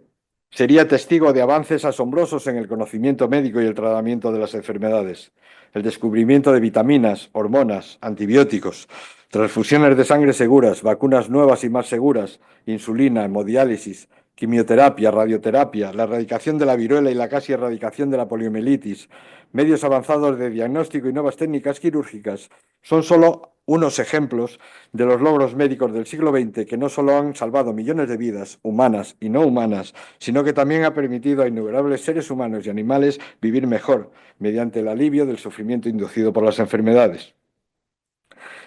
D: sería testigo de avances asombrosos en el conocimiento médico y el tratamiento de las enfermedades. El descubrimiento de vitaminas, hormonas, antibióticos, transfusiones de sangre seguras, vacunas nuevas y más seguras, insulina, hemodiálisis, quimioterapia, radioterapia, la erradicación de la viruela y la casi erradicación de la poliomielitis, medios avanzados de diagnóstico y nuevas técnicas quirúrgicas, son solo unos ejemplos de los logros médicos del siglo XX que no solo han salvado millones de vidas humanas y no humanas, sino que también ha permitido a innumerables seres humanos y animales vivir mejor mediante el alivio del sufrimiento inducido por las enfermedades.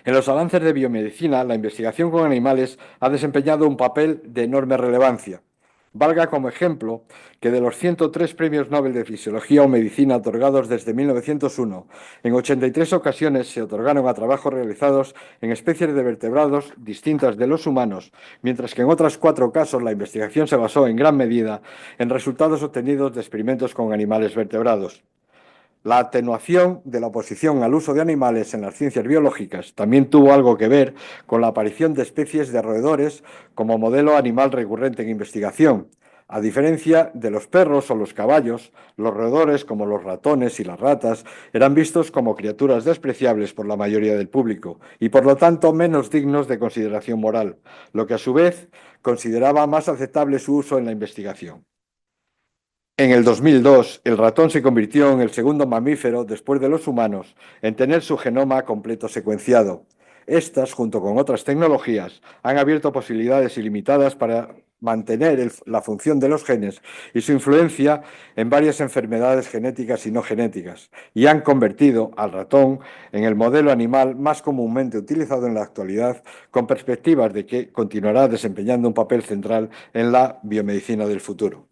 D: En los avances de biomedicina, la investigación con animales ha desempeñado un papel de enorme relevancia. Valga como ejemplo que de los 103 premios Nobel de Fisiología o Medicina otorgados desde 1901, en 83 ocasiones se otorgaron a trabajos realizados en especies de vertebrados distintas de los humanos, mientras que en otros 4 casos la investigación se basó en gran medida en resultados obtenidos de experimentos con animales vertebrados. La atenuación de la oposición al uso de animales en las ciencias biológicas también tuvo algo que ver con la aparición de especies de roedores como modelo animal recurrente en investigación. A diferencia de los perros o los caballos, los roedores, como los ratones y las ratas, eran vistos como criaturas despreciables por la mayoría del público y, por lo tanto, menos dignos de consideración moral, lo que a su vez consideraba más aceptable su uso en la investigación. En el 2002, el ratón se convirtió en el segundo mamífero, después de los humanos, en tener su genoma completo secuenciado. Estas, junto con otras tecnologías, han abierto posibilidades ilimitadas para mantener la función de los genes y su influencia en varias enfermedades genéticas y no genéticas, y han convertido al ratón en el modelo animal más comúnmente utilizado en la actualidad, con perspectivas de que continuará desempeñando un papel central en la biomedicina del futuro.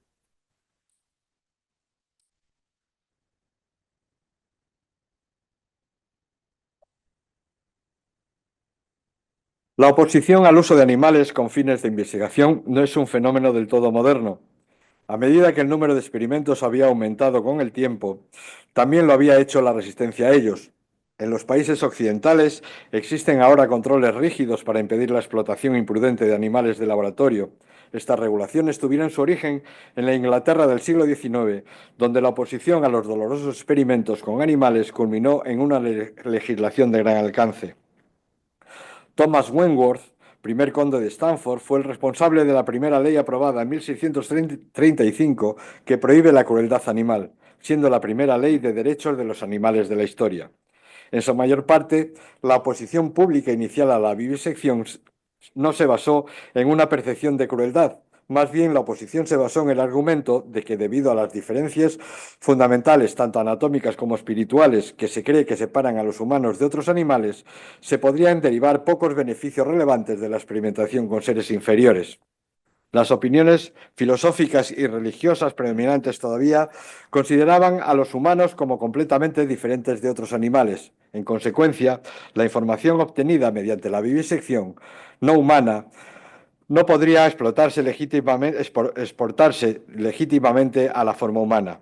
D: La oposición al uso de animales con fines de investigación no es un fenómeno del todo moderno. A medida que el número de experimentos había aumentado con el tiempo, también lo había hecho la resistencia a ellos. En los países occidentales existen ahora controles rígidos para impedir la explotación imprudente de animales de laboratorio. Estas regulaciones tuvieron su origen en la Inglaterra del siglo XIX, donde la oposición a los dolorosos experimentos con animales culminó en una legislación de gran alcance. Thomas Wentworth, primer conde de Stamford, fue el responsable de la primera ley aprobada en 1635 que prohíbe la crueldad animal, siendo la primera ley de derechos de los animales de la historia. En su mayor parte, la oposición pública inicial a la vivisección no se basó en una percepción de crueldad. Más bien, la oposición se basó en el argumento de que, debido a las diferencias fundamentales, tanto anatómicas como espirituales, que se cree que separan a los humanos de otros animales, se podrían derivar pocos beneficios relevantes de la experimentación con seres inferiores. Las opiniones filosóficas y religiosas predominantes todavía consideraban a los humanos como completamente diferentes de otros animales. En consecuencia, la información obtenida mediante la vivisección no humana no podría exportarse legítimamente a la forma humana.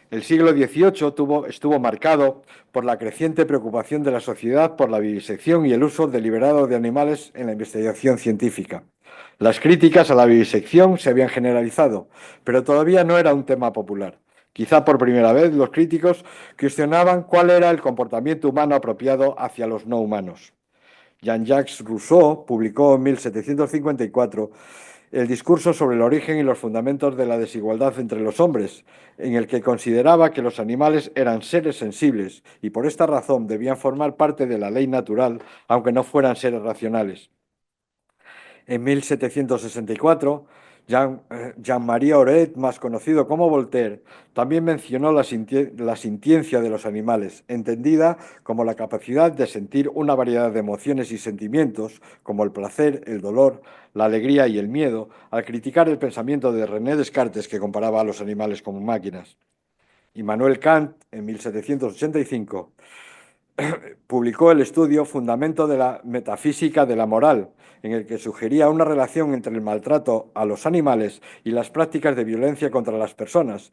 D: El siglo XVIII estuvo marcado por la creciente preocupación de la sociedad por la vivisección y el uso deliberado de animales en la investigación científica. Las críticas a la vivisección se habían generalizado, pero todavía no era un tema popular. Quizá por primera vez los críticos cuestionaban cuál era el comportamiento humano apropiado hacia los no humanos. Jean-Jacques Rousseau publicó en 1754 el discurso sobre el origen y los fundamentos de la desigualdad entre los hombres, en el que consideraba que los animales eran seres sensibles y por esta razón debían formar parte de la ley natural, aunque no fueran seres racionales. En 1764, Jean-Marie Oret, más conocido como Voltaire, también mencionó la sintiencia de los animales, entendida como la capacidad de sentir una variedad de emociones y sentimientos, como el placer, el dolor, la alegría y el miedo, al criticar el pensamiento de René Descartes, que comparaba a los animales como máquinas. Immanuel Kant, en 1785, publicó el estudio Fundamento de la Metafísica de la Moral, en el que sugería una relación entre el maltrato a los animales y las prácticas de violencia contra las personas,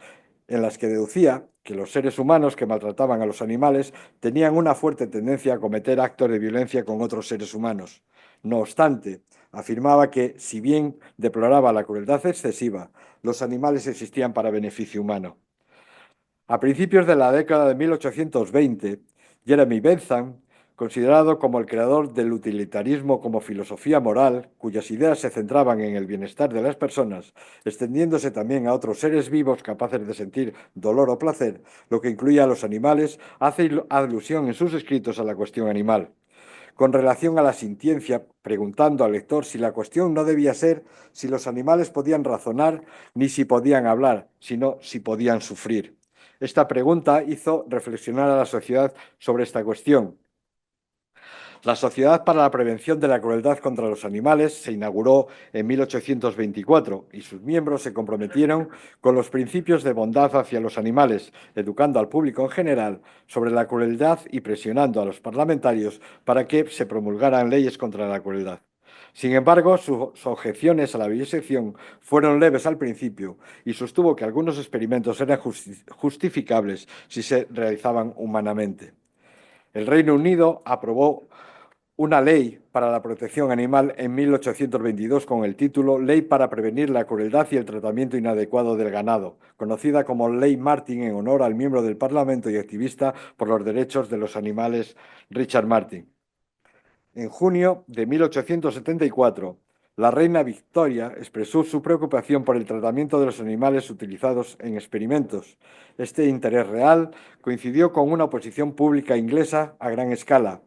D: en las que deducía que los seres humanos que maltrataban a los animales tenían una fuerte tendencia a cometer actos de violencia con otros seres humanos. No obstante, afirmaba que, si bien deploraba la crueldad excesiva, los animales existían para beneficio humano. A principios de la década de 1820, Jeremy Bentham, considerado como el creador del utilitarismo como filosofía moral, cuyas ideas se centraban en el bienestar de las personas, extendiéndose también a otros seres vivos capaces de sentir dolor o placer, lo que incluía a los animales, hace alusión en sus escritos a la cuestión animal. Con relación a la sintiencia, preguntando al lector si la cuestión no debía ser si los animales podían razonar ni si podían hablar, sino si podían sufrir. Esta pregunta hizo reflexionar a la sociedad sobre esta cuestión. La Sociedad para la Prevención de la Crueldad contra los Animales se inauguró en 1824 y sus miembros se comprometieron con los principios de bondad hacia los animales, educando al público en general sobre la crueldad y presionando a los parlamentarios para que se promulgaran leyes contra la crueldad. Sin embargo, sus objeciones a la vivisección fueron leves al principio y sostuvo que algunos experimentos eran justificables si se realizaban humanamente. El Reino Unido aprobó una ley para la protección animal en 1822 con el título Ley para prevenir la crueldad y el tratamiento inadecuado del ganado, conocida como Ley Martin en honor al miembro del Parlamento y activista por los derechos de los animales Richard Martin. En junio de 1874, la reina Victoria expresó su preocupación por el tratamiento de los animales utilizados en experimentos. Este interés real coincidió con una oposición pública inglesa a gran escala.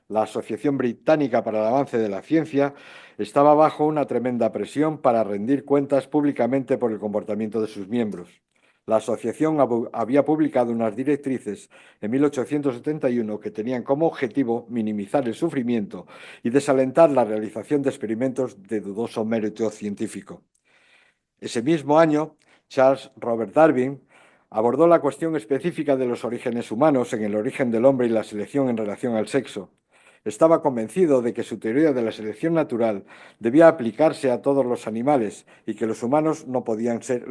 D: La Asociación Británica para el Avance de la Ciencia estaba bajo una tremenda presión para rendir cuentas públicamente por el comportamiento de sus miembros. La asociación había publicado unas directrices en 1871 que tenían como objetivo minimizar el sufrimiento y desalentar la realización de experimentos de dudoso mérito científico. Ese mismo año, Charles Robert Darwin abordó la cuestión específica de los orígenes humanos en el origen del hombre y la selección en relación al sexo. Estaba convencido de que su teoría de la selección natural debía aplicarse a todos los animales y que los humanos no podían ser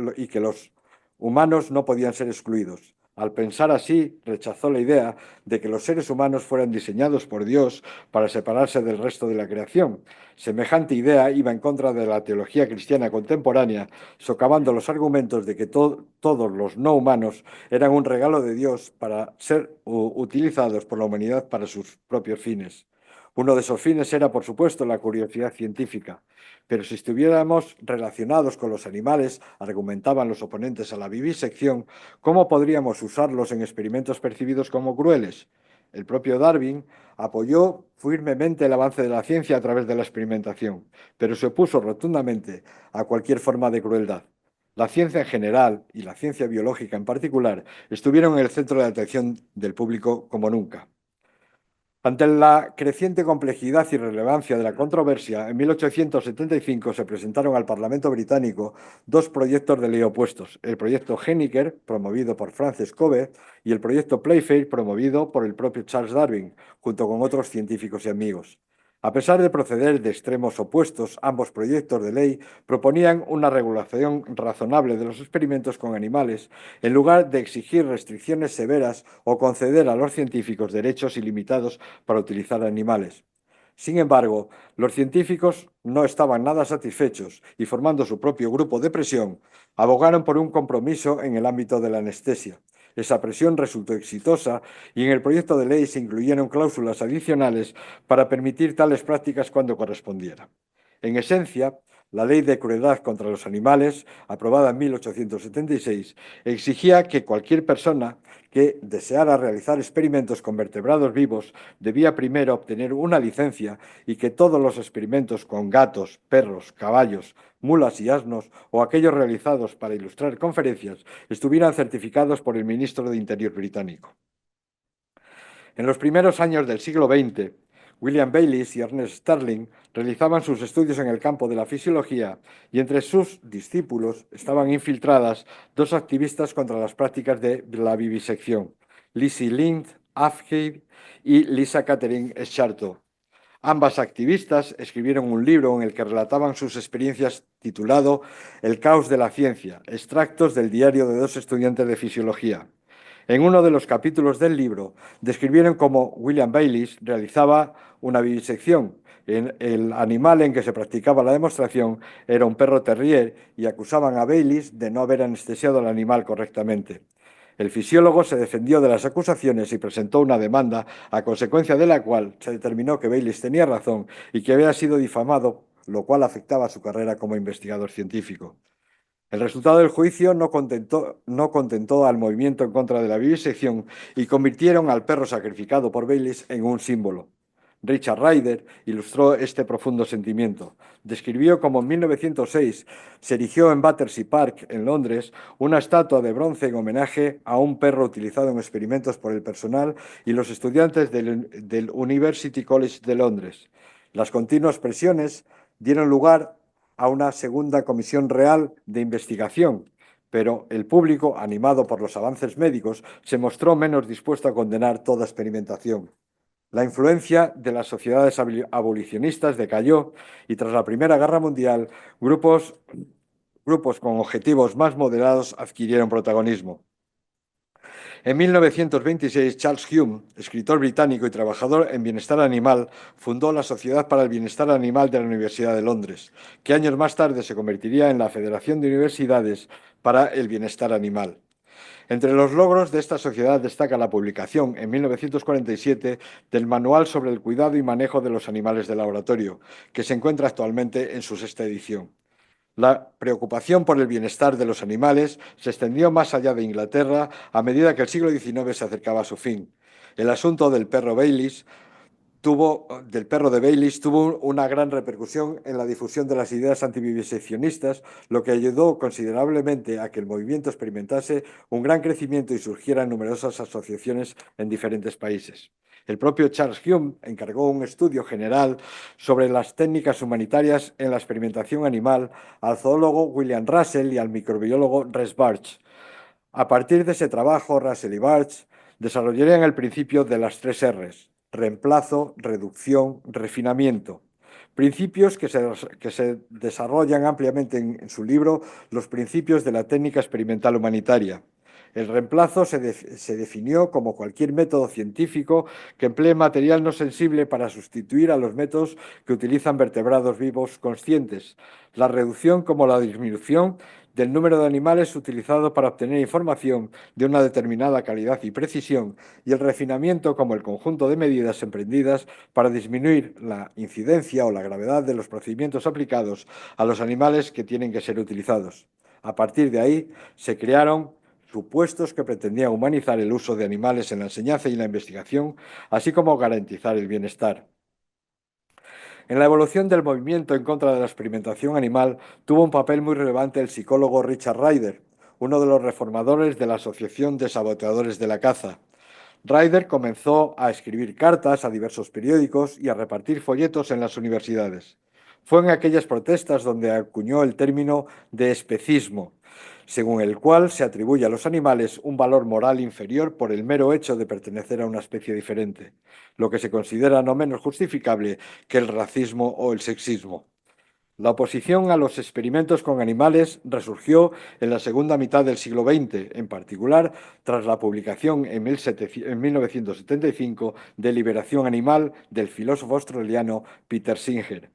D: excluidos. Al pensar así, rechazó la idea de que los seres humanos fueran diseñados por Dios para separarse del resto de la creación. Semejante idea iba en contra de la teología cristiana contemporánea, socavando los argumentos de que todos los no humanos eran un regalo de Dios para ser utilizados por la humanidad para sus propios fines. Uno de esos fines era, por supuesto, la curiosidad científica. Pero si estuviéramos relacionados con los animales, argumentaban los oponentes a la vivisección, ¿cómo podríamos usarlos en experimentos percibidos como crueles? El propio Darwin apoyó firmemente el avance de la ciencia a través de la experimentación, pero se opuso rotundamente a cualquier forma de crueldad. La ciencia en general y la ciencia biológica en particular estuvieron en el centro de atención del público como nunca. Ante la creciente complejidad y relevancia de la controversia, en 1875 se presentaron al Parlamento británico dos proyectos de ley opuestos: el proyecto Henniker, promovido por Francis Covey, y el proyecto Playfair, promovido por el propio Charles Darwin, junto con otros científicos y amigos. A pesar de proceder de extremos opuestos, ambos proyectos de ley proponían una regulación razonable de los experimentos con animales, en lugar de exigir restricciones severas o conceder a los científicos derechos ilimitados para utilizar animales. Sin embargo, los científicos no estaban nada satisfechos y, formando su propio grupo de presión, abogaron por un compromiso en el ámbito de la anestesia. Esa presión resultó exitosa y en el proyecto de ley se incluyeron cláusulas adicionales para permitir tales prácticas cuando correspondiera. En esencia, la Ley de Crueldad contra los Animales, aprobada en 1876, exigía que cualquier persona que deseara realizar experimentos con vertebrados vivos debía primero obtener una licencia y que todos los experimentos con gatos, perros, caballos, mulas y asnos o aquellos realizados para ilustrar conferencias estuvieran certificados por el ministro de Interior británico. En los primeros años del siglo XX, William Bayliss y Ernest Sterling realizaban sus estudios en el campo de la fisiología y entre sus discípulos estaban infiltradas dos activistas contra las prácticas de la vivisección, Lizzie Lind Afghei y Lisa Catherine Scharto. Ambas activistas escribieron un libro en el que relataban sus experiencias titulado El caos de la ciencia, extractos del diario de dos estudiantes de fisiología. En uno de los capítulos del libro describieron cómo William Bayliss realizaba una vivisección. El animal en que se practicaba la demostración era un perro terrier y acusaban a Bayliss de no haber anestesiado al animal correctamente. El fisiólogo se defendió de las acusaciones y presentó una demanda, a consecuencia de la cual se determinó que Bayliss tenía razón y que había sido difamado, lo cual afectaba a su carrera como investigador científico. El resultado del juicio no contentó al movimiento en contra de la vivisección y convirtieron al perro sacrificado por Bayliss en un símbolo. Richard Ryder ilustró este profundo sentimiento. Describió cómo en 1906 se erigió en Battersea Park, en Londres, una estatua de bronce en homenaje a un perro utilizado en experimentos por el personal y los estudiantes del University College de Londres. Las continuas presiones dieron lugar a una segunda comisión real de investigación, pero el público, animado por los avances médicos, se mostró menos dispuesto a condenar toda experimentación. La influencia de las sociedades abolicionistas decayó y tras la Primera Guerra Mundial, grupos con objetivos más moderados adquirieron protagonismo. En 1926, Charles Hume, escritor británico y trabajador en bienestar animal, fundó la Sociedad para el Bienestar Animal de la Universidad de Londres, que años más tarde se convertiría en la Federación de Universidades para el Bienestar Animal. Entre los logros de esta sociedad destaca la publicación, en 1947, del Manual sobre el cuidado y manejo de los animales de laboratorio, que se encuentra actualmente en su 6ª edición. La preocupación por el bienestar de los animales se extendió más allá de Inglaterra a medida que el siglo XIX se acercaba a su fin. El asunto del perro de Bayliss tuvo una gran repercusión en la difusión de las ideas antiviviseccionistas, lo que ayudó considerablemente a que el movimiento experimentase un gran crecimiento y surgieran numerosas asociaciones en diferentes países. El propio Charles Hume encargó un estudio general sobre las técnicas humanitarias en la experimentación animal al zoólogo William Russell y al microbiólogo Rex Burch. A partir de ese trabajo, Russell y Burch desarrollarían el principio de las 3 Rs: reemplazo, reducción, refinamiento. Principios que se desarrollan ampliamente en su libro Los principios de la técnica experimental humanitaria. El reemplazo se definió como cualquier método científico que emplee material no sensible para sustituir a los métodos que utilizan vertebrados vivos conscientes. La reducción como la disminución del número de animales utilizados para obtener información de una determinada calidad y precisión, y el refinamiento como el conjunto de medidas emprendidas para disminuir la incidencia o la gravedad de los procedimientos aplicados a los animales que tienen que ser utilizados. A partir de ahí se crearon supuestos que pretendían humanizar el uso de animales en la enseñanza y la investigación, así como garantizar el bienestar. En la evolución del movimiento en contra de la experimentación animal tuvo un papel muy relevante el psicólogo Richard Ryder, uno de los reformadores de la Asociación de Saboteadores de la Caza. Ryder comenzó a escribir cartas a diversos periódicos y a repartir folletos en las universidades. Fue en aquellas protestas donde acuñó el término de especismo, según el cual se atribuye a los animales un valor moral inferior por el mero hecho de pertenecer a una especie diferente, lo que se considera no menos justificable que el racismo o el sexismo. La oposición a los experimentos con animales resurgió en la segunda mitad del siglo XX, en particular tras la publicación en 1975 de Liberación Animal del filósofo australiano Peter Singer.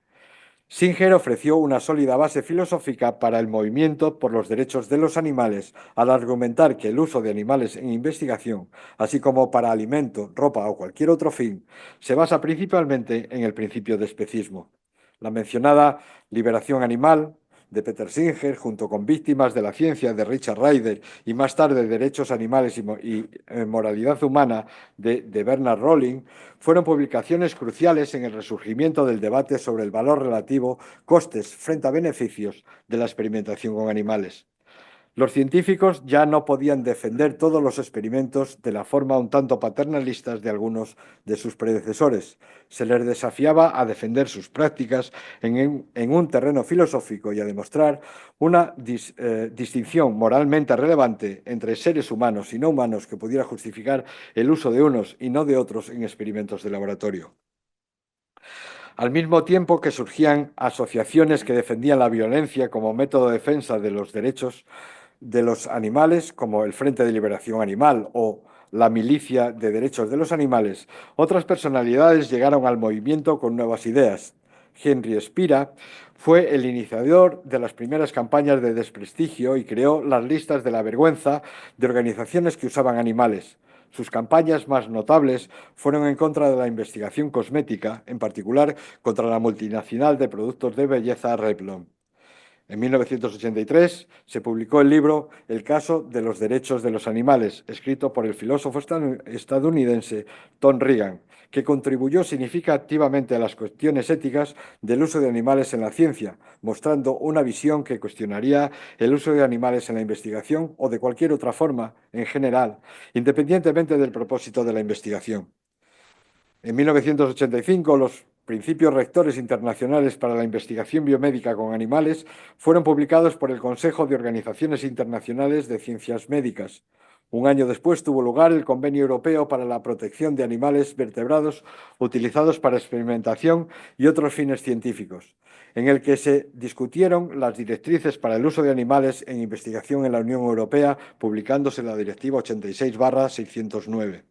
D: Singer ofreció una sólida base filosófica para el movimiento por los derechos de los animales al argumentar que el uso de animales en investigación, así como para alimento, ropa o cualquier otro fin, se basa principalmente en el principio de especismo. La mencionada Liberación Animal de Peter Singer, junto con Víctimas de la Ciencia de Richard Ryder y más tarde Derechos Animales y Moralidad Humana de Bernard Rolling, fueron publicaciones cruciales en el resurgimiento del debate sobre el valor relativo costes frente a beneficios de la experimentación con animales. Los científicos ya no podían defender todos los experimentos de la forma un tanto paternalistas de algunos de sus predecesores. Se les desafiaba a defender sus prácticas en un terreno filosófico y a demostrar una distinción moralmente relevante entre seres humanos y no humanos que pudiera justificar el uso de unos y no de otros en experimentos de laboratorio. Al mismo tiempo que surgían asociaciones que defendían la violencia como método de defensa de los derechos de los animales, como el Frente de Liberación Animal o la Milicia de Derechos de los Animales, otras personalidades llegaron al movimiento con nuevas ideas. Henry Spira fue el iniciador de las primeras campañas de desprestigio y creó las listas de la vergüenza de organizaciones que usaban animales. Sus campañas más notables fueron en contra de la investigación cosmética, en particular contra la multinacional de productos de belleza Revlon. En 1983 se publicó el libro El caso de los derechos de los animales, escrito por el filósofo estadounidense Tom Regan, que contribuyó significativamente a las cuestiones éticas del uso de animales en la ciencia, mostrando una visión que cuestionaría el uso de animales en la investigación o de cualquier otra forma en general, independientemente del propósito de la investigación. En 1985, los Principios Rectores Internacionales para la Investigación Biomédica con Animales fueron publicados por el Consejo de Organizaciones Internacionales de Ciencias Médicas. Un año después tuvo lugar el Convenio Europeo para la Protección de Animales Vertebrados utilizados para experimentación y otros fines científicos, en el que se discutieron las directrices para el uso de animales en investigación en la Unión Europea, publicándose la Directiva 86/609.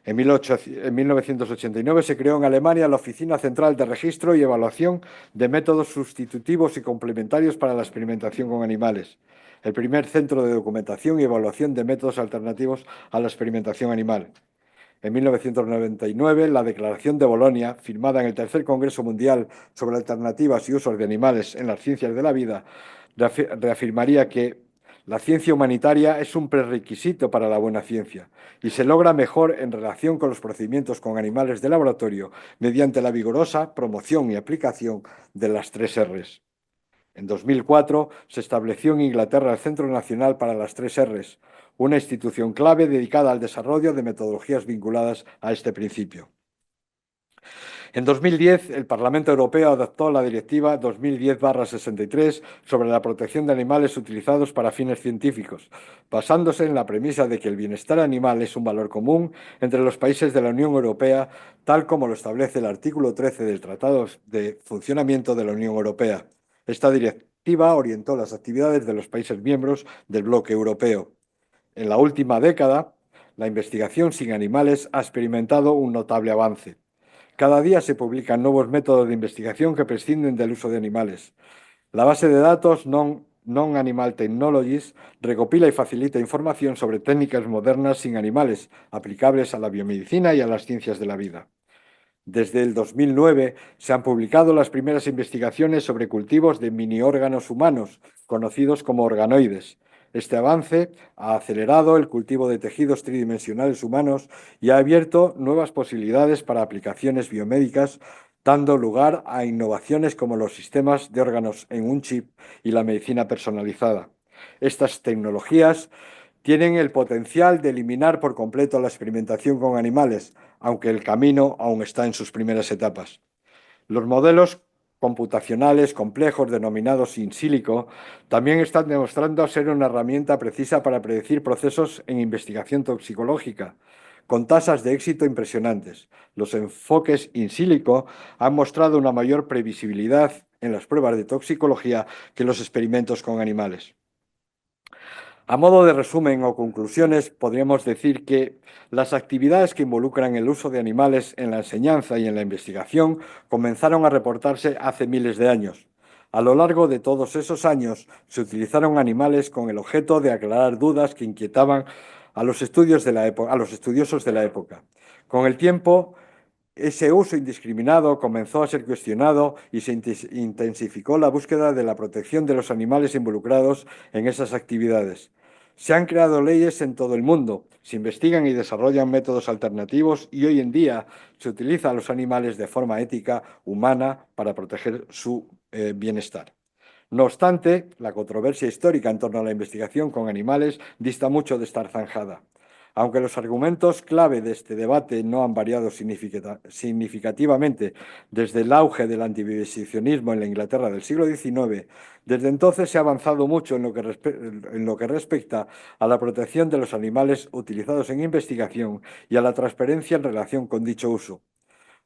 D: En 1989 se creó en Alemania la Oficina Central de Registro y Evaluación de Métodos Sustitutivos y Complementarios para la Experimentación con Animales, el primer centro de documentación y evaluación de métodos alternativos a la experimentación animal. En 1999, la Declaración de Bolonia, firmada en el Tercer Congreso Mundial sobre Alternativas y Usos de Animales en las Ciencias de la Vida, reafirmaría que la ciencia humanitaria es un prerequisito para la buena ciencia y se logra mejor en relación con los procedimientos con animales de laboratorio mediante la vigorosa promoción y aplicación de las 3 Rs. En 2004 se estableció en Inglaterra el Centro Nacional para las 3 Rs, una institución clave dedicada al desarrollo de metodologías vinculadas a este principio. En 2010, el Parlamento Europeo adoptó la Directiva 2010/63 sobre la protección de animales utilizados para fines científicos, basándose en la premisa de que el bienestar animal es un valor común entre los países de la Unión Europea, tal como lo establece el artículo 13 del Tratado de Funcionamiento de la Unión Europea. Esta directiva orientó las actividades de los países miembros del bloque europeo. En la última década, la investigación sin animales ha experimentado un notable avance. Cada día se publican nuevos métodos de investigación que prescinden del uso de animales. La base de datos Non-Animal Technologies recopila y facilita información sobre técnicas modernas sin animales, aplicables a la biomedicina y a las ciencias de la vida. Desde el 2009 se han publicado las primeras investigaciones sobre cultivos de miniórganos humanos, conocidos como organoides. Este avance ha acelerado el cultivo de tejidos tridimensionales humanos y ha abierto nuevas posibilidades para aplicaciones biomédicas, dando lugar a innovaciones como los sistemas de órganos en un chip y la medicina personalizada. Estas tecnologías tienen el potencial de eliminar por completo la experimentación con animales, aunque el camino aún está en sus primeras etapas. Los modelos computacionales complejos denominados in silico también están demostrando ser una herramienta precisa para predecir procesos en investigación toxicológica, con tasas de éxito impresionantes. Los enfoques in silico han mostrado una mayor previsibilidad en las pruebas de toxicología que los experimentos con animales. A modo de resumen o conclusiones, podríamos decir que las actividades que involucran el uso de animales en la enseñanza y en la investigación comenzaron a reportarse hace miles de años. A lo largo de todos esos años se utilizaron animales con el objeto de aclarar dudas que inquietaban a los estudiosos de la época. Con el tiempo, ese uso indiscriminado comenzó a ser cuestionado y se intensificó la búsqueda de la protección de los animales involucrados en esas actividades. Se han creado leyes en todo el mundo, se investigan y desarrollan métodos alternativos y hoy en día se utiliza a los animales de forma ética, humana, para proteger su bienestar. No obstante, la controversia histórica en torno a la investigación con animales dista mucho de estar zanjada. Aunque los argumentos clave de este debate no han variado significativamente desde el auge del antivivisekcionismo en la Inglaterra del siglo XIX, desde entonces se ha avanzado mucho en lo que respecta a la protección de los animales utilizados en investigación y a la transparencia en relación con dicho uso.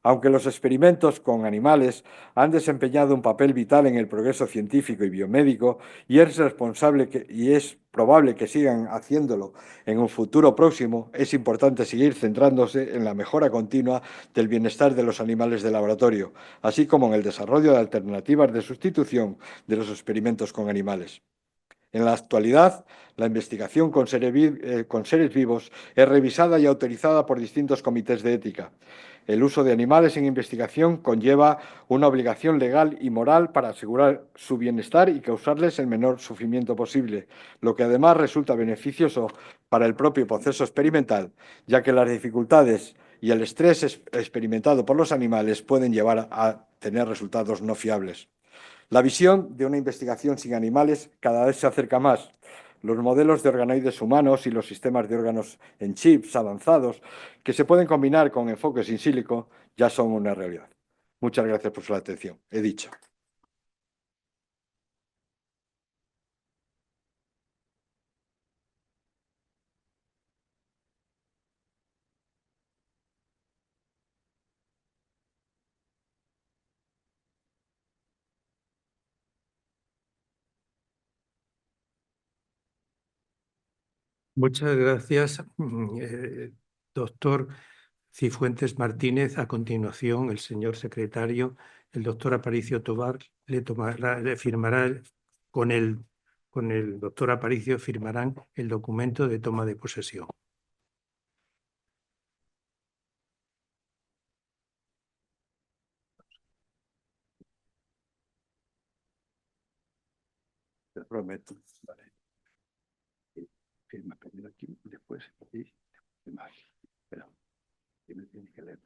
D: Aunque los experimentos con animales han desempeñado un papel vital en el progreso científico y biomédico y es probable que sigan haciéndolo en un futuro próximo, es importante seguir centrándose en la mejora continua del bienestar de los animales de laboratorio, así como en el desarrollo de alternativas de sustitución de los experimentos con animales. En la actualidad, la investigación con seres vivos es revisada y autorizada por distintos comités de ética. El uso de animales en investigación conlleva una obligación legal y moral para asegurar su bienestar y causarles el menor sufrimiento posible, lo que además resulta beneficioso para el propio proceso experimental, ya que las dificultades y el estrés experimentado por los animales pueden llevar a tener resultados no fiables. La visión de una investigación sin animales cada vez se acerca más. Los modelos de organoides humanos y los sistemas de órganos en chips avanzados que se pueden combinar con enfoques in silico ya son una realidad. Muchas gracias por su atención. He dicho.
A: Muchas gracias, doctor Cifuentes Martínez. A continuación, el señor secretario, el doctor Aparicio Tobar, le firmará con el doctor Aparicio firmarán el documento de toma de posesión.
D: Te prometo. Vale. Firma primero aquí, después aquí, firma aquí. Pero, me tienes que leer.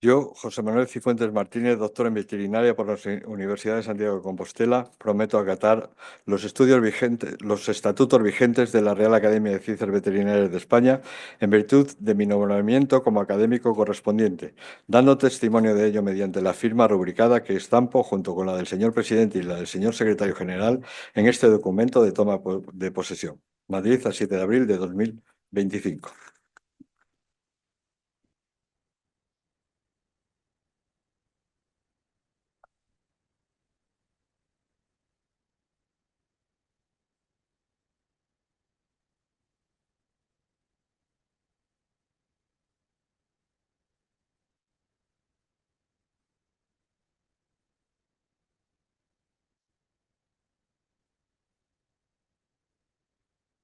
D: Yo, José Manuel Cifuentes Martínez, doctor en veterinaria por la Universidad de Santiago de Compostela, prometo acatar los estatutos vigentes de la Real Academia de Ciencias Veterinarias de España en virtud de mi nombramiento como académico correspondiente, dando testimonio de ello mediante la firma rubricada que estampo junto con la del señor presidente y la del señor secretario general en este documento de toma de posesión. Madrid, a 7 de abril de 2025.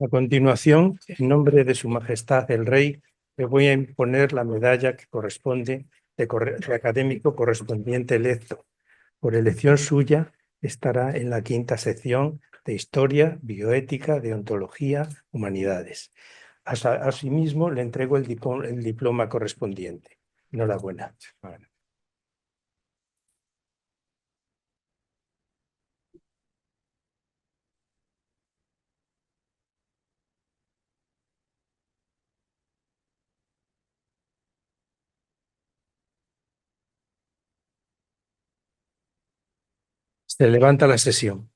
A: A continuación, en nombre de Su Majestad el Rey, le voy a imponer la medalla que corresponde de académico correspondiente electo. Por elección suya, estará en la quinta sección de Historia, Bioética, Deontología, Humanidades. Asimismo, le entrego el diploma correspondiente. Enhorabuena. Se levanta la sesión.